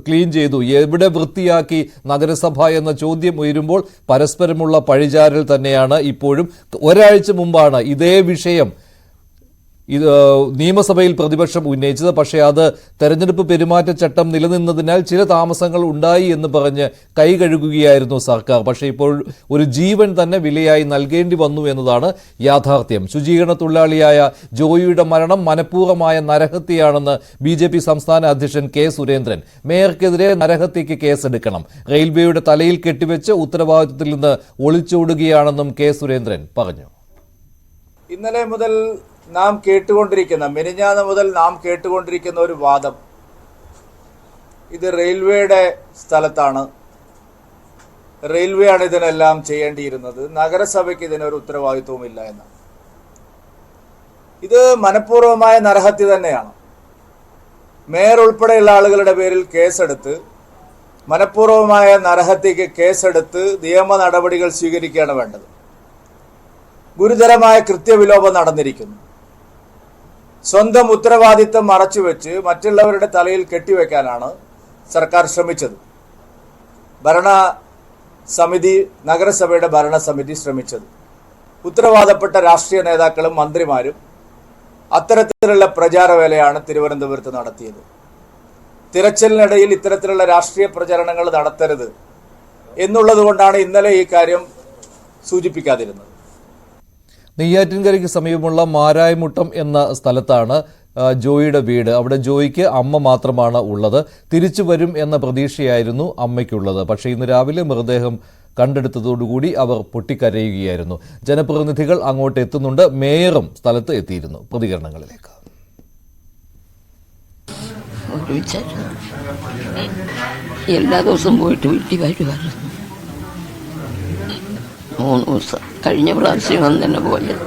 ക്ലീൻ ചെയ്തു, എവിടെ വൃത്തിയാക്കി നഗരസഭ എന്ന ചോദ്യം ഉയരുമ്പോൾ പരസ്പരമുള്ള പഴിചാരൽ തന്നെയാണ്. ഇപ്പോഴും ഒരാഴ്ച മുമ്പാണ് ഇതേ വിഷയം നിയമസഭയിൽ പ്രതിപക്ഷം ഉന്നയിച്ചത്. പക്ഷേ അത് തെരഞ്ഞെടുപ്പ് പെരുമാറ്റച്ചട്ടം നിലനിന്നതിനാൽ ചില താമസങ്ങൾ ഉണ്ടായി എന്ന് പറഞ്ഞ് കൈ കഴുകുകയായിരുന്നു സർക്കാർ. പക്ഷേ ഇപ്പോൾ ഒരു ജീവൻ തന്നെ വിലയായി നൽകേണ്ടി വന്നു എന്നതാണ് യാഥാർത്ഥ്യം. ശുചീകരണ തൊഴിലാളിയായ ജോയിയുടെ മരണം മനഃപൂർവ്വമായ നരഹത്യയാണെന്ന് BJP സംസ്ഥാന അധ്യക്ഷൻ കെ സുരേന്ദ്രൻ. മേയർക്കെതിരെ നരഹത്യയ്ക്ക് കേസെടുക്കണം, റെയിൽവേയുടെ തലയിൽ കെട്ടിവെച്ച് ഉത്തരവാദിത്വത്തിൽ നിന്ന് ഒളിച്ചോടുകയാണെന്നും കെ സുരേന്ദ്രൻ പറഞ്ഞു. ഇന്നലെ മുതൽ മിനിഞ്ഞാന്ന് മുതൽ നാം കേട്ടുകൊണ്ടിരിക്കുന്ന ഒരു വാദം, ഇത് റെയിൽവേയുടെ സ്ഥലത്താണ്, റെയിൽവേ ആണ് ഇതിനെല്ലാം ചെയ്യേണ്ടിയിരുന്നത്, നഗരസഭയ്ക്ക് ഇതിനൊരു ഉത്തരവാദിത്വമില്ല എന്ന്. ഇത് മനഃപൂർവമായ നരഹത്യ തന്നെയാണ്. മേയർ ഉൾപ്പെടെയുള്ള ആളുകളുടെ പേരിൽ കേസെടുത്ത്, മനഃപൂർവമായ നരഹത്യക്ക് കേസെടുത്ത് നിയമ നടപടികൾ സ്വീകരിക്കുകയാണ് വേണ്ടത്. ഗുരുതരമായ കൃത്യവിലോപം നടന്നിരിക്കുന്നു. സ്വന്തം ഉത്തരവാദിത്തം മറച്ചുവെച്ച് മറ്റുള്ളവരുടെ തലയിൽ കെട്ടിവെക്കാനാണ് സർക്കാർ ശ്രമിച്ചത്. നഗരസഭയുടെ ഭരണസമിതി ശ്രമിച്ചത്. ഉത്തരവാദപ്പെട്ട രാഷ്ട്രീയ നേതാക്കളും മന്ത്രിമാരും അത്തരത്തിലുള്ള പ്രചാരവേലയാണ് തിരുവനന്തപുരത്ത് നടത്തിയത്. തിരച്ചിലിനിടയിൽ ഇത്തരത്തിലുള്ള രാഷ്ട്രീയ പ്രചരണങ്ങൾ നടത്തരുത് എന്നുള്ളതുകൊണ്ടാണ് ഇന്നലെ ഈ കാര്യം സൂചിപ്പിക്കാതിരുന്നത്. നെയ്യാറ്റിൻകരയ്ക്ക് സമീപമുള്ള മാരായമുട്ടം എന്ന സ്ഥലത്താണ് ജോയിയുടെ വീട്. അവിടെ ജോയിക്ക് അമ്മ മാത്രമാണ് ഉള്ളത്. തിരിച്ചു വരും എന്ന പ്രതീക്ഷയായിരുന്നു അമ്മയ്ക്കുള്ളത്. പക്ഷേ ഇന്ന് രാവിലെ മൃതദേഹം കണ്ടെടുത്തതോടുകൂടി അവർ പൊട്ടിക്കരയുകയായിരുന്നു. ജനപ്രതിനിധികൾ അങ്ങോട്ട് എത്തുന്നുണ്ട്. മേയറും സ്ഥലത്ത് എത്തിയിരുന്നു. പ്രതികരണങ്ങളിലേക്ക്. എല്ലാ ദിവസവും പോയിട്ട് വീട്ടിൽ വരുമായിരുന്നു. 3 ദിവസം കഴിഞ്ഞ പ്രാവശ്യം തന്നെ പോയത്.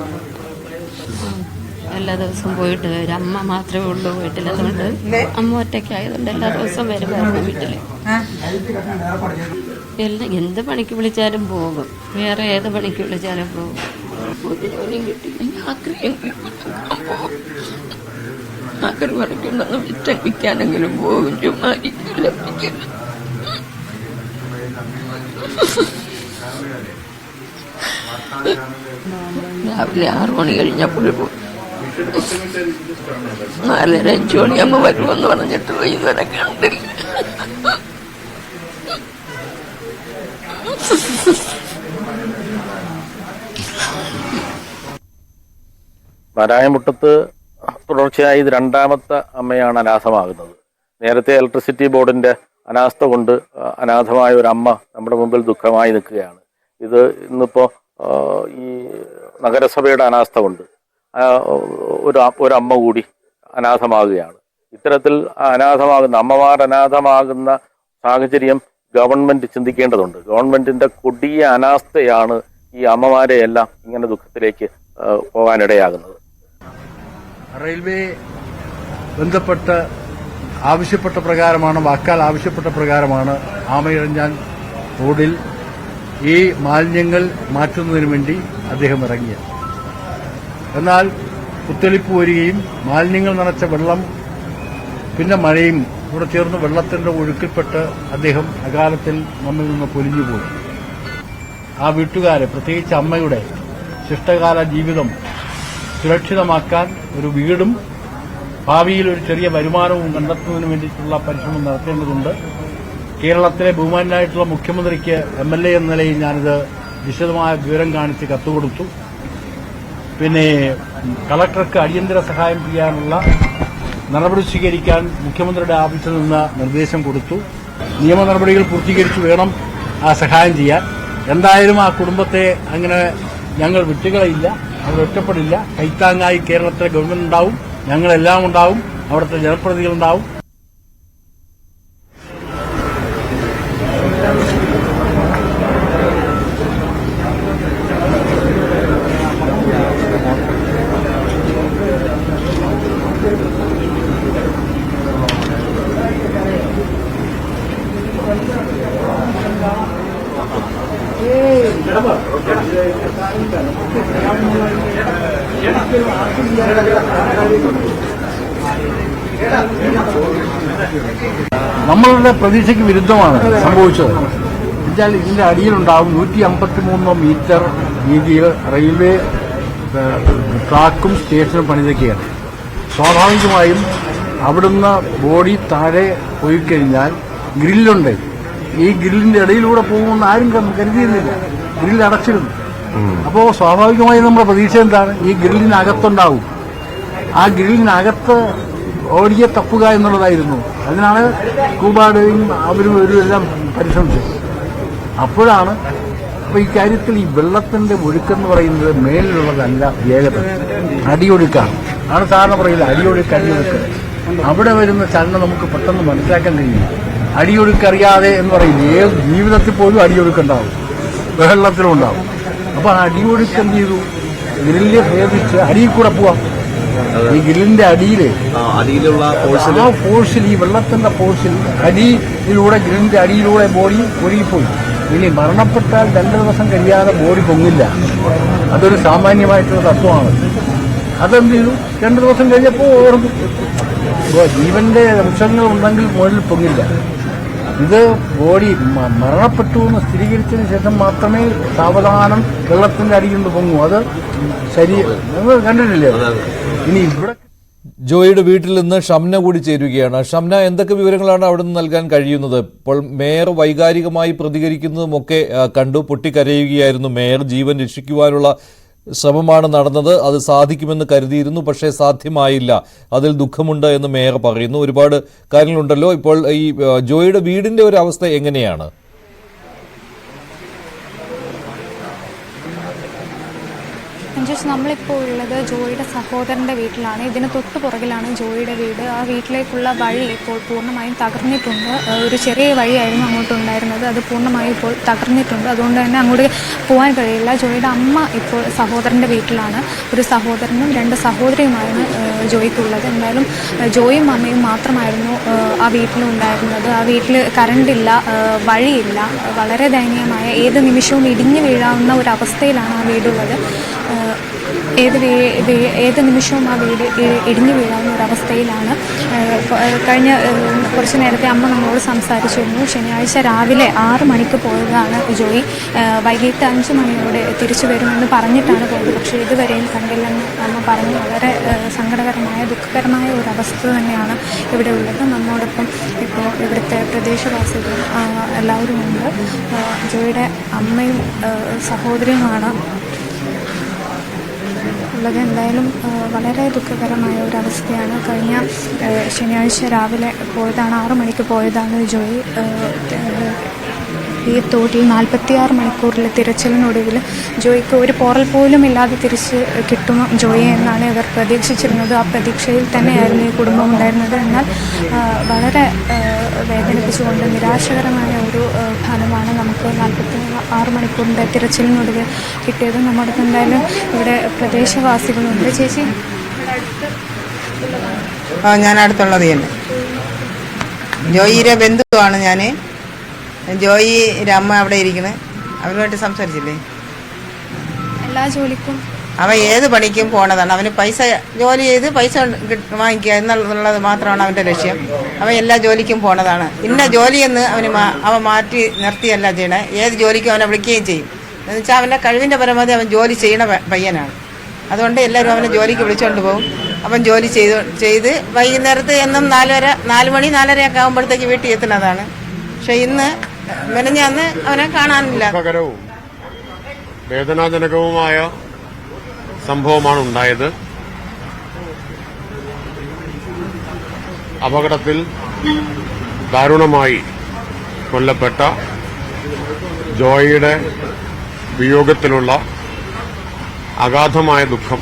എല്ലാ ദിവസവും പോയിട്ട് വരും. അമ്മ മാത്രമേ ഉള്ളൂ വീട്ടിൽ. അതുകൊണ്ട് അമ്മ ഒറ്റയ്ക്കായതുകൊണ്ട് എല്ലാ ദിവസവും വരുമായിരുന്നു വീട്ടിൽ. എന്ത് പണിക്ക് വിളിച്ചാലും പോകും. വേറെ ഏത് പണിക്ക് വിളിച്ചാലും പോകും. ഒരു ജോലിയും കിട്ടിയില്ലെങ്കിൽ ആക്രി പണിക്കൊണ്ടൊന്ന് വിറ്റടിക്കാനെങ്കിലും പോകും. ചുമ്മാ ലഭിക്കില്ല. രാവിലെ 6 മണി കഴിഞ്ഞപ്പോഴും പോയി. 4:30-5 മണിയാകുമ്പോൾ വരുമെന്ന് പറഞ്ഞിട്ട് ഇതുവരെ കണ്ടില്ല. മാരായമുട്ടത്ത് തുടർച്ചയായി ഇത് 2ാമത്തെ അമ്മയാണ് അനാഥമാകുന്നത്. നേരത്തെ ഇലക്ട്രിസിറ്റി ബോർഡിന്റെ അനാസ്ഥ കൊണ്ട് അനാഥമായ ഒരു അമ്മ നമ്മുടെ മുമ്പിൽ ദുഃഖമായി നിൽക്കുകയാണ്. ഇത് ഇന്നിപ്പോ ഈ നഗരസഭയുടെ അനാസ്ഥ കൊണ്ട് ഒരു അമ്മ കൂടി അനാഥമാകുകയാണ്. ഇത്തരത്തിൽ അമ്മമാർ അനാഥമാകുന്ന സാഹചര്യം ഗവൺമെന്റ് ചിന്തിക്കേണ്ടതുണ്ട്. ഗവൺമെന്റിന്റെ കൊടിയ അനാസ്ഥയാണ് ഈ അമ്മമാരെ എല്ലാം ഇങ്ങനെ ദുഃഖത്തിലേക്ക് പോകാനിടയാകുന്നത്. റെയിൽവേ ബന്ധപ്പെട്ട് ആവശ്യപ്പെട്ട പ്രകാരമാണ്, വാക്കാൽ ആവശ്യപ്പെട്ട പ്രകാരമാണ് ആമയിഴഞ്ചാൻ റോഡിൽ ഈ മാലിന്യങ്ങൾ മാറ്റുന്നതിന് വേണ്ടി അദ്ദേഹം ഇറങ്ങിയത്. എന്നാൽ കുത്തൊലിപ്പ് വരികയും മാലിന്യങ്ങൾ നിറച്ച വെള്ളം പിന്നെ മഴയും കൂടെ ചേർന്ന് വെള്ളത്തിന്റെ ഒഴുക്കിൽപ്പെട്ട് അദ്ദേഹം അകാലത്തിൽ നമ്മിൽ നിന്ന് പൊലിഞ്ഞുപോയി. ആ വീട്ടുകാരെ, പ്രത്യേകിച്ച് അമ്മയുടെ ശിഷ്ടകാല ജീവിതം സുരക്ഷിതമാക്കാൻ ഒരു വീടും ഭാവിയിൽ ഒരു ചെറിയ വരുമാനവും കണ്ടെത്തുന്നതിന് വേണ്ടിയിട്ടുള്ള പരിശ്രമം നടത്തേണ്ടതുണ്ട്. കേരളത്തിലെ ബഹുമാനായിട്ടുള്ള മുഖ്യമന്ത്രിക്ക് MLA എന്ന നിലയിൽ ഞാനിത് വിശദമായ വിവരം കാണിച്ച് കത്തുകൊടുത്തു. പിന്നെ കളക്ടർക്ക് അടിയന്തര സഹായം ചെയ്യാനുള്ള നടപടി സ്വീകരിക്കാൻ മുഖ്യമന്ത്രിയുടെ ഓഫീസിൽ നിന്ന് നിർദ്ദേശം കൊടുത്തു. നിയമ നടപടികൾ പൂർത്തീകരിച്ച് വേണം ആ സഹായം ചെയ്യാൻ. എന്തായാലും ആ കുടുംബത്തെ അങ്ങനെ ഞങ്ങൾ വിട്ടുകളയില്ല, അവർ ഒറ്റപ്പെടില്ല. കൈത്താങ്ങായി കേരളത്തിലെ ഗവൺമെന്റ് ഉണ്ടാവും, ഞങ്ങളെല്ലാം ഉണ്ടാവും, അവിടുത്തെ ജനപ്രതിനിധികളുണ്ടാവും. നമ്മളുടെ പ്രതീക്ഷയ്ക്ക് വിരുദ്ധമാണ് സംഭവിച്ചത്. എന്നുവെച്ചാൽ ഇതിന്റെ അടിയിലുണ്ടാവും 153 മീറ്റർ വീതിയിൽ റെയിൽവേ ട്രാക്കും സ്റ്റേഷനും പണിതൊക്കെയാണ്. സ്വാഭാവികമായും അവിടുന്ന് ബോഡി താഴെ പോയി കഴിഞ്ഞാൽ ഗ്രില്ലുണ്ട്. ഈ ഗ്രില്ലിന്റെ ഇടയിലൂടെ പോകുമെന്ന് ആരും കരുതിയിരുന്നില്ല. ഗ്രില്ല് അടച്ചിരുന്നു. അപ്പോൾ സ്വാഭാവികമായും നമ്മുടെ പ്രതീക്ഷ എന്താണ്? ഈ ഗ്രില്ലിനകത്തുണ്ടാവും. ആ ഗ്രില്ലിനകത്ത് ഓടിയെ തപ്പുക എന്നുള്ളതായിരുന്നു. അതിനാണ് സ്കൂബാഡും അവരും എല്ലാം പരിശ്രമിച്ചത്. അപ്പോഴാണ് ഈ കാര്യത്തിൽ ഈ വെള്ളത്തിന്റെ ഒഴുക്കെന്ന് പറയുന്നത് മേലിലുള്ളതല്ല, വേഗത അടിയൊഴുക്കാണ്. ആണ് സാധാരണ പറയില്ല അടിയൊഴുക്ക്. അവിടെ വരുന്ന ചലനം നമുക്ക് പെട്ടെന്ന് മനസ്സിലാക്കാൻ കഴിയില്ല. അടിയൊഴുക്കറിയാതെ എന്ന് പറയില്ല. ഏത് ജീവിതത്തിൽ പോലും അടിയൊഴുക്കുണ്ടാവും, വെള്ളത്തിലും ഉണ്ടാവും. അപ്പൊ ആ അടിയൊഴുക്ക് എന്ത് ചെയ്തു? ഗ്രില്ല് ഭേദിച്ച് അടിയിൽ കൂടെ പോവാം. ഈ ഗ്രില്ലിന്റെ അടിയിലുള്ള ഫോഴ്സിൽ, ഈ വെള്ളത്തിന്റെ ഫോഴ്സിൽ അടിയിലൂടെ, ഗ്രില്ലിന്റെ അടിയിലൂടെ ബോഡി ഒഴുകിപ്പോയി. ഇനി മരണപ്പെട്ടാൽ 2 ദിവസം കഴിയാതെ ബോഡി പൊങ്ങില്ല. അതൊരു സാമാന്യമായിട്ടുള്ള തത്വമാണ്. അതെന്ത് ചെയ്തു? 2 ദിവസം കഴിഞ്ഞപ്പോൾ ഓർന്നു. ജീവന്റെ അംശങ്ങൾ ഉണ്ടെങ്കിൽ മുകളിൽ പൊങ്ങില്ല. ഇത് ബോഡി മരണപ്പെട്ടു എന്ന് സ്ഥിരീകരിച്ചതിന് ശേഷം മാത്രമേ സാവധാനം വെള്ളത്തിന്റെ അടിയിൽ നിന്ന് പൊങ്ങൂ. അത് ശരീരം നിങ്ങൾ കണ്ടിട്ടില്ലേ? ഇനി ഇവിടെ ജോയിയുടെ വീട്ടിൽ നിന്ന് ഷംന കൂടി ചേരുകയാണ്. ഷംന, എന്തൊക്കെ വിവരങ്ങളാണ് അവിടെ നിന്ന് നൽകാൻ കഴിയുന്നത്? ഇപ്പോൾ മേയർ വൈകാരികമായി പ്രതികരിക്കുന്നതുമൊക്കെ കണ്ടു. പൊട്ടിക്കരയുകയായിരുന്നു മേയർ. ജീവൻ രക്ഷിക്കുവാനുള്ള ശ്രമമാണ് നടന്നത്, അത് സാധിക്കുമെന്ന് കരുതിയിരുന്നു, പക്ഷേ സാധ്യമായില്ല, അതിൽ ദുഃഖമുണ്ട് എന്ന് മേയർ പറയുന്നു. ഒരുപാട് കാര്യങ്ങളുണ്ടല്ലോ. ഇപ്പോൾ ഈ ജോയിയുടെ വീടിന്റെ ഒരു അവസ്ഥ എങ്ങനെയാണ്? നമ്മളിപ്പോൾ ഉള്ളത് ജോയിയുടെ സഹോദരൻ്റെ വീട്ടിലാണ്. ഇതിന് തൊട്ട് പുറകിലാണ് ജോയിയുടെ വീട്. ആ വീട്ടിലേക്കുള്ള വഴി ഇപ്പോൾ പൂർണ്ണമായും തകർന്നിട്ടുണ്ട്. ഒരു ചെറിയ വഴിയായിരുന്നു അങ്ങോട്ടുണ്ടായിരുന്നത്, അത് പൂർണ്ണമായും ഇപ്പോൾ തകർന്നിട്ടുണ്ട്. അതുകൊണ്ട് തന്നെ അങ്ങോട്ട് പോകാൻ കഴിയില്ല. ജോയിയുടെ അമ്മ ഇപ്പോൾ സഹോദരൻ്റെ വീട്ടിലാണ്. ഒരു സഹോദരനും 2 സഹോദരിയുമാണ് ജോയിക്കുള്ളത്. എന്തായാലും ജോയും അമ്മയും മാത്രമായിരുന്നു ആ വീട്ടിലുണ്ടായിരുന്നത്. ആ വീട്ടിൽ കറണ്ടില്ല, വഴിയില്ല, വളരെ ദയനീയമായ, ഏത് നിമിഷവും ഇടിഞ്ഞു വീഴാവുന്ന ഒരു അവസ്ഥയിലാണ് ആ വീടുള്ളത്. ഏത് നിമിഷവും ആ വീട് ഇടിഞ്ഞു വീഴാവുന്ന ഒരവസ്ഥയിലാണ്. കഴിഞ്ഞ കുറച്ച് നേരത്തെ അമ്മ നമ്മളോട് സംസാരിച്ചിരുന്നു. ശനിയാഴ്ച രാവിലെ 6 മണിക്ക് പോയതാണ് ജോയി. വൈകിട്ട് 5 മണിയോടെ തിരിച്ചു വരുമെന്ന് പറഞ്ഞിട്ടാണ് പോയത്. പക്ഷേ ഇതുവരെയും കണ്ടില്ലെന്ന് അമ്മ പറഞ്ഞു. വളരെ സങ്കടകരമായ, ദുഃഖകരമായ ഒരു അവസ്ഥ തന്നെയാണ് ഇവിടെ ഉള്ളത്. നമ്മോടൊപ്പം ഇപ്പോൾ ഇവിടുത്തെ പ്രദേശവാസികളും എല്ലാവരും ഉണ്ട്. ജോയിയുടെ അമ്മയും സഹോദരിയുമാണ് ഉള്ളത്. എന്തായാലും വളരെ ദുഃഖകരമായ ഒരവസ്ഥയാണ്. കഴിഞ്ഞ ശനിയാഴ്ച രാവിലെ പോയതാണ്, 6 മണിക്ക് പോയതാണ് ജോയി. ഈ തോട്ടിൽ 46 മണിക്കൂറിലെ തിരച്ചിലിനൊടുവിൽ ജോയിക്ക് ഒരു പോറൽ പോലും ഇല്ലാതെ തിരിച്ച് കിട്ടും ജോയി എന്നാണ് ഇവർ പ്രതീക്ഷിച്ചിരുന്നത്. ആ പ്രതീക്ഷയിൽ തന്നെയായിരുന്നു ഈ കുടുംബം ഉണ്ടായിരുന്നത്. എന്നാൽ വളരെ വേദനിപ്പിച്ചുകൊണ്ട് നിരാശകരമായ ഒരു ഫലമാണ് നമുക്ക് 46 മണിക്കൂറിൻ്റെ തിരച്ചിലിനൊടുവിൽ കിട്ടിയത്. നമ്മുടെ എന്തായാലും ഇവിടെ പ്രദേശവാസികളുണ്ട്. ചേച്ചി, ഞാൻ അടുത്തുള്ളത് തന്നെ ജോയിയുടെ ബന്ധുവാണ് ഞാൻ. ജോയിയുടെ അമ്മ അവിടെ ഇരിക്കണേ, അവരുമായിട്ട് സംസാരിച്ചില്ലേ? എല്ലാ ജോലിക്കും അവൻ ഏത് പണിക്കും പോണതാണ്. അവന് പൈസ ജോലി ചെയ്ത് പൈസ വാങ്ങിക്കുക എന്നുള്ളത് മാത്രമാണ് അവൻ്റെ ലക്ഷ്യം. അവൻ എല്ലാ ജോലിക്കും പോണതാണ്. ഇന്ന ജോലിയെന്ന് അവൻ മാറ്റി നിർത്തിയല്ല ചെയ്യണേ. ഏത് ജോലിക്കും അവനെ വിളിക്കുകയും ചെയ്യും. എന്ന് വെച്ചാൽ അവൻ്റെ കഴിവിൻ്റെ പരമാവധി അവൻ ജോലി ചെയ്യണ പയ്യനാണ്. അതുകൊണ്ട് എല്ലാവരും അവനെ ജോലിക്ക് വിളിച്ചുകൊണ്ട് പോകും. അവൻ ജോലി ചെയ്ത് വൈകുന്നേരത്ത് എന്നും 4 മണി 4:30 ആകുമ്പോഴത്തേക്ക് വീട്ടിൽ എത്തുന്നതാണ്. പക്ഷെ ഇന്ന് മെനഞ്ഞാന്ന് അവനെ കാണാനില്ല. ദുഃഖകരവും വേദനാജനകവുമായ സംഭവമാണ് ഉണ്ടായത്. അപകടത്തിൽ ദാരുണമായി കൊല്ലപ്പെട്ട ജോയിയുടെ വിയോഗത്തിലുള്ള അഗാധമായ ദുഃഖം,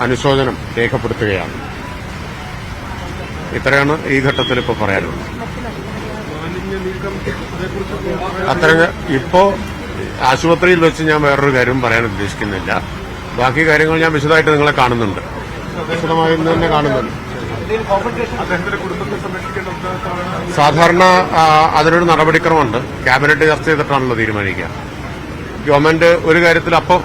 അനുശോചനം രേഖപ്പെടുത്തുകയാണ്. ഇത്രയാണ് ഈ ഘട്ടത്തിൽ ഇപ്പോൾ പറയാനുള്ളത്. ഇപ്പോ ആശുപത്രിയിൽ വെച്ച് ഞാൻ വേറൊരു കാര്യം പറയാൻ ഉദ്ദേശിക്കുന്നില്ല. ബാക്കി കാര്യങ്ങൾ ഞാൻ വിശദമായിട്ട് നിങ്ങളെ കാണുന്നുണ്ട്, വിശദമായി തന്നെ കാണുന്നുണ്ട്. സാധാരണ അതിനൊരു നടപടിക്രമമുണ്ട്. ക്യാബിനറ്റ് ചർച്ച ചെയ്തിട്ടാണല്ലോ തീരുമാനിക്കുക. ഗവൺമെന്റ് ഒരു കാര്യത്തിൽ അപ്പോൾ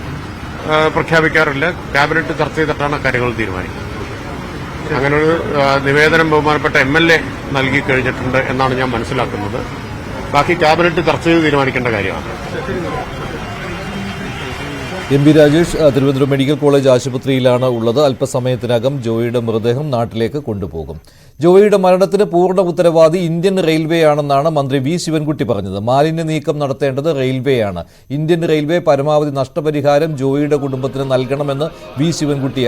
പ്രഖ്യാപിക്കാറില്ല. ക്യാബിനറ്റ് ചർച്ച ചെയ്തിട്ടാണ് കാര്യങ്ങൾ തീരുമാനിക്കുന്നത്. അങ്ങനൊരു നിവേദനം ബഹുമാനപ്പെട്ട MLA നൽകി കഴിഞ്ഞിട്ടുണ്ട് എന്നാണ് ഞാൻ മനസ്സിലാക്കുന്നത്. ബാക്കി ക്യാബിനറ്റ് ചർച്ച ചെയ്ത് തീരുമാനിക്കേണ്ട കാര്യമാണ്. MP Rajesh Thiruvananthapuram medical college ആശുപത്രിയിലാണ് ഉള്ളത്. അല്പസമയത്തിനകം ജോയിയുടെ മൃതദേഹം നാട്ടിലേക്ക് കൊണ്ടുപോകും. ജോയിയുടെ മരണത്തിന് പൂർണ്ണ ഉത്തരവാദി ഇന്ത്യൻ റെയിൽവേ ആണെന്നാണ് മന്ത്രി V ശിവൻകുട്ടി പറഞ്ഞത്. മാലിന്യ നീക്കം നടത്തേണ്ടത് റെയിൽവേയാണ്. ഇന്ത്യൻ റെയിൽവേ പരമാവധി നഷ്ടപരിഹാരം ജോയിയുടെ കുടുംബത്തിന് നൽകണമെന്ന് V ശിവൻകുട്ടി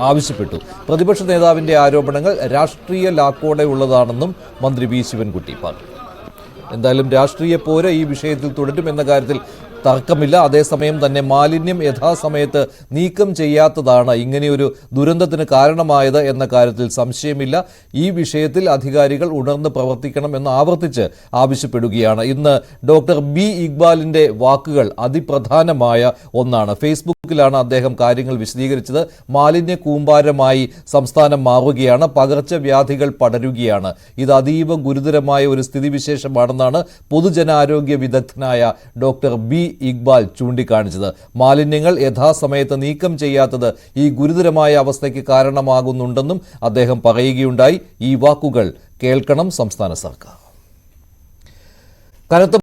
ആവശ്യപ്പെട്ടു. പ്രതിപക്ഷ നേതാവിന്റെ ആരോപണങ്ങൾ രാഷ്ട്രീയ ലാക്കോടെ ഉള്ളതാണെന്നും മന്ത്രി V ശിവൻകുട്ടി പറഞ്ഞു. എന്തായാലും രാഷ്ട്രീയ പോര ഈ വിഷയത്തിൽ തുടരുമെന്ന കാര്യത്തിൽ തർക്കമില്ല. അതേസമയം തന്നെ മാലിന്യം യഥാസമയത്ത് നീക്കം ചെയ്യാത്തതാണ് ഇങ്ങനെയൊരു ദുരന്തത്തിന് കാരണമായത് എന്ന കാര്യത്തിൽ സംശയമില്ല. ഈ വിഷയത്തിൽ അധികാരികൾ ഉണർന്ന് പ്രവർത്തിക്കണം എന്ന് ആവർത്തിച്ച് ആവശ്യപ്പെടുകയാണ്. ഇന്ന് ഡോക്ടർ B ഇക്ബാലിന്റെ വാക്കുകൾ അതിപ്രധാനമായ ഒന്നാണ്. ഫേസ്ബുക്കിലാണ് അദ്ദേഹം കാര്യങ്ങൾ വിശദീകരിച്ചത്. മാലിന്യ കൂമ്പാരമായി സംസ്ഥാനം മാറുകയാണ്, പകർച്ചവ്യാധികൾ പടരുകയാണ്. ഇത് അതീവ ഗുരുതരമായ ഒരു സ്ഥിതിവിശേഷമാണെന്നാണ് പൊതുജനാരോഗ്യ വിദഗ്ധനായ ഡോക്ടർ B ഇക്ബാൽ ചൂണ്ടിക്കാണിച്ചത്. മാലിന്യങ്ങൾ യഥാസമയത്ത് നീക്കം ചെയ്യാത്തത് ഈ ഗുരുതരമായ അവസ്ഥയ്ക്ക് കാരണമാകുന്നുണ്ടെന്നും അദ്ദേഹം പറയുകയുണ്ടായി. ഈ വാക്കുകൾ കേൾക്കണം സംസ്ഥാന സർക്കാർ. കനത്ത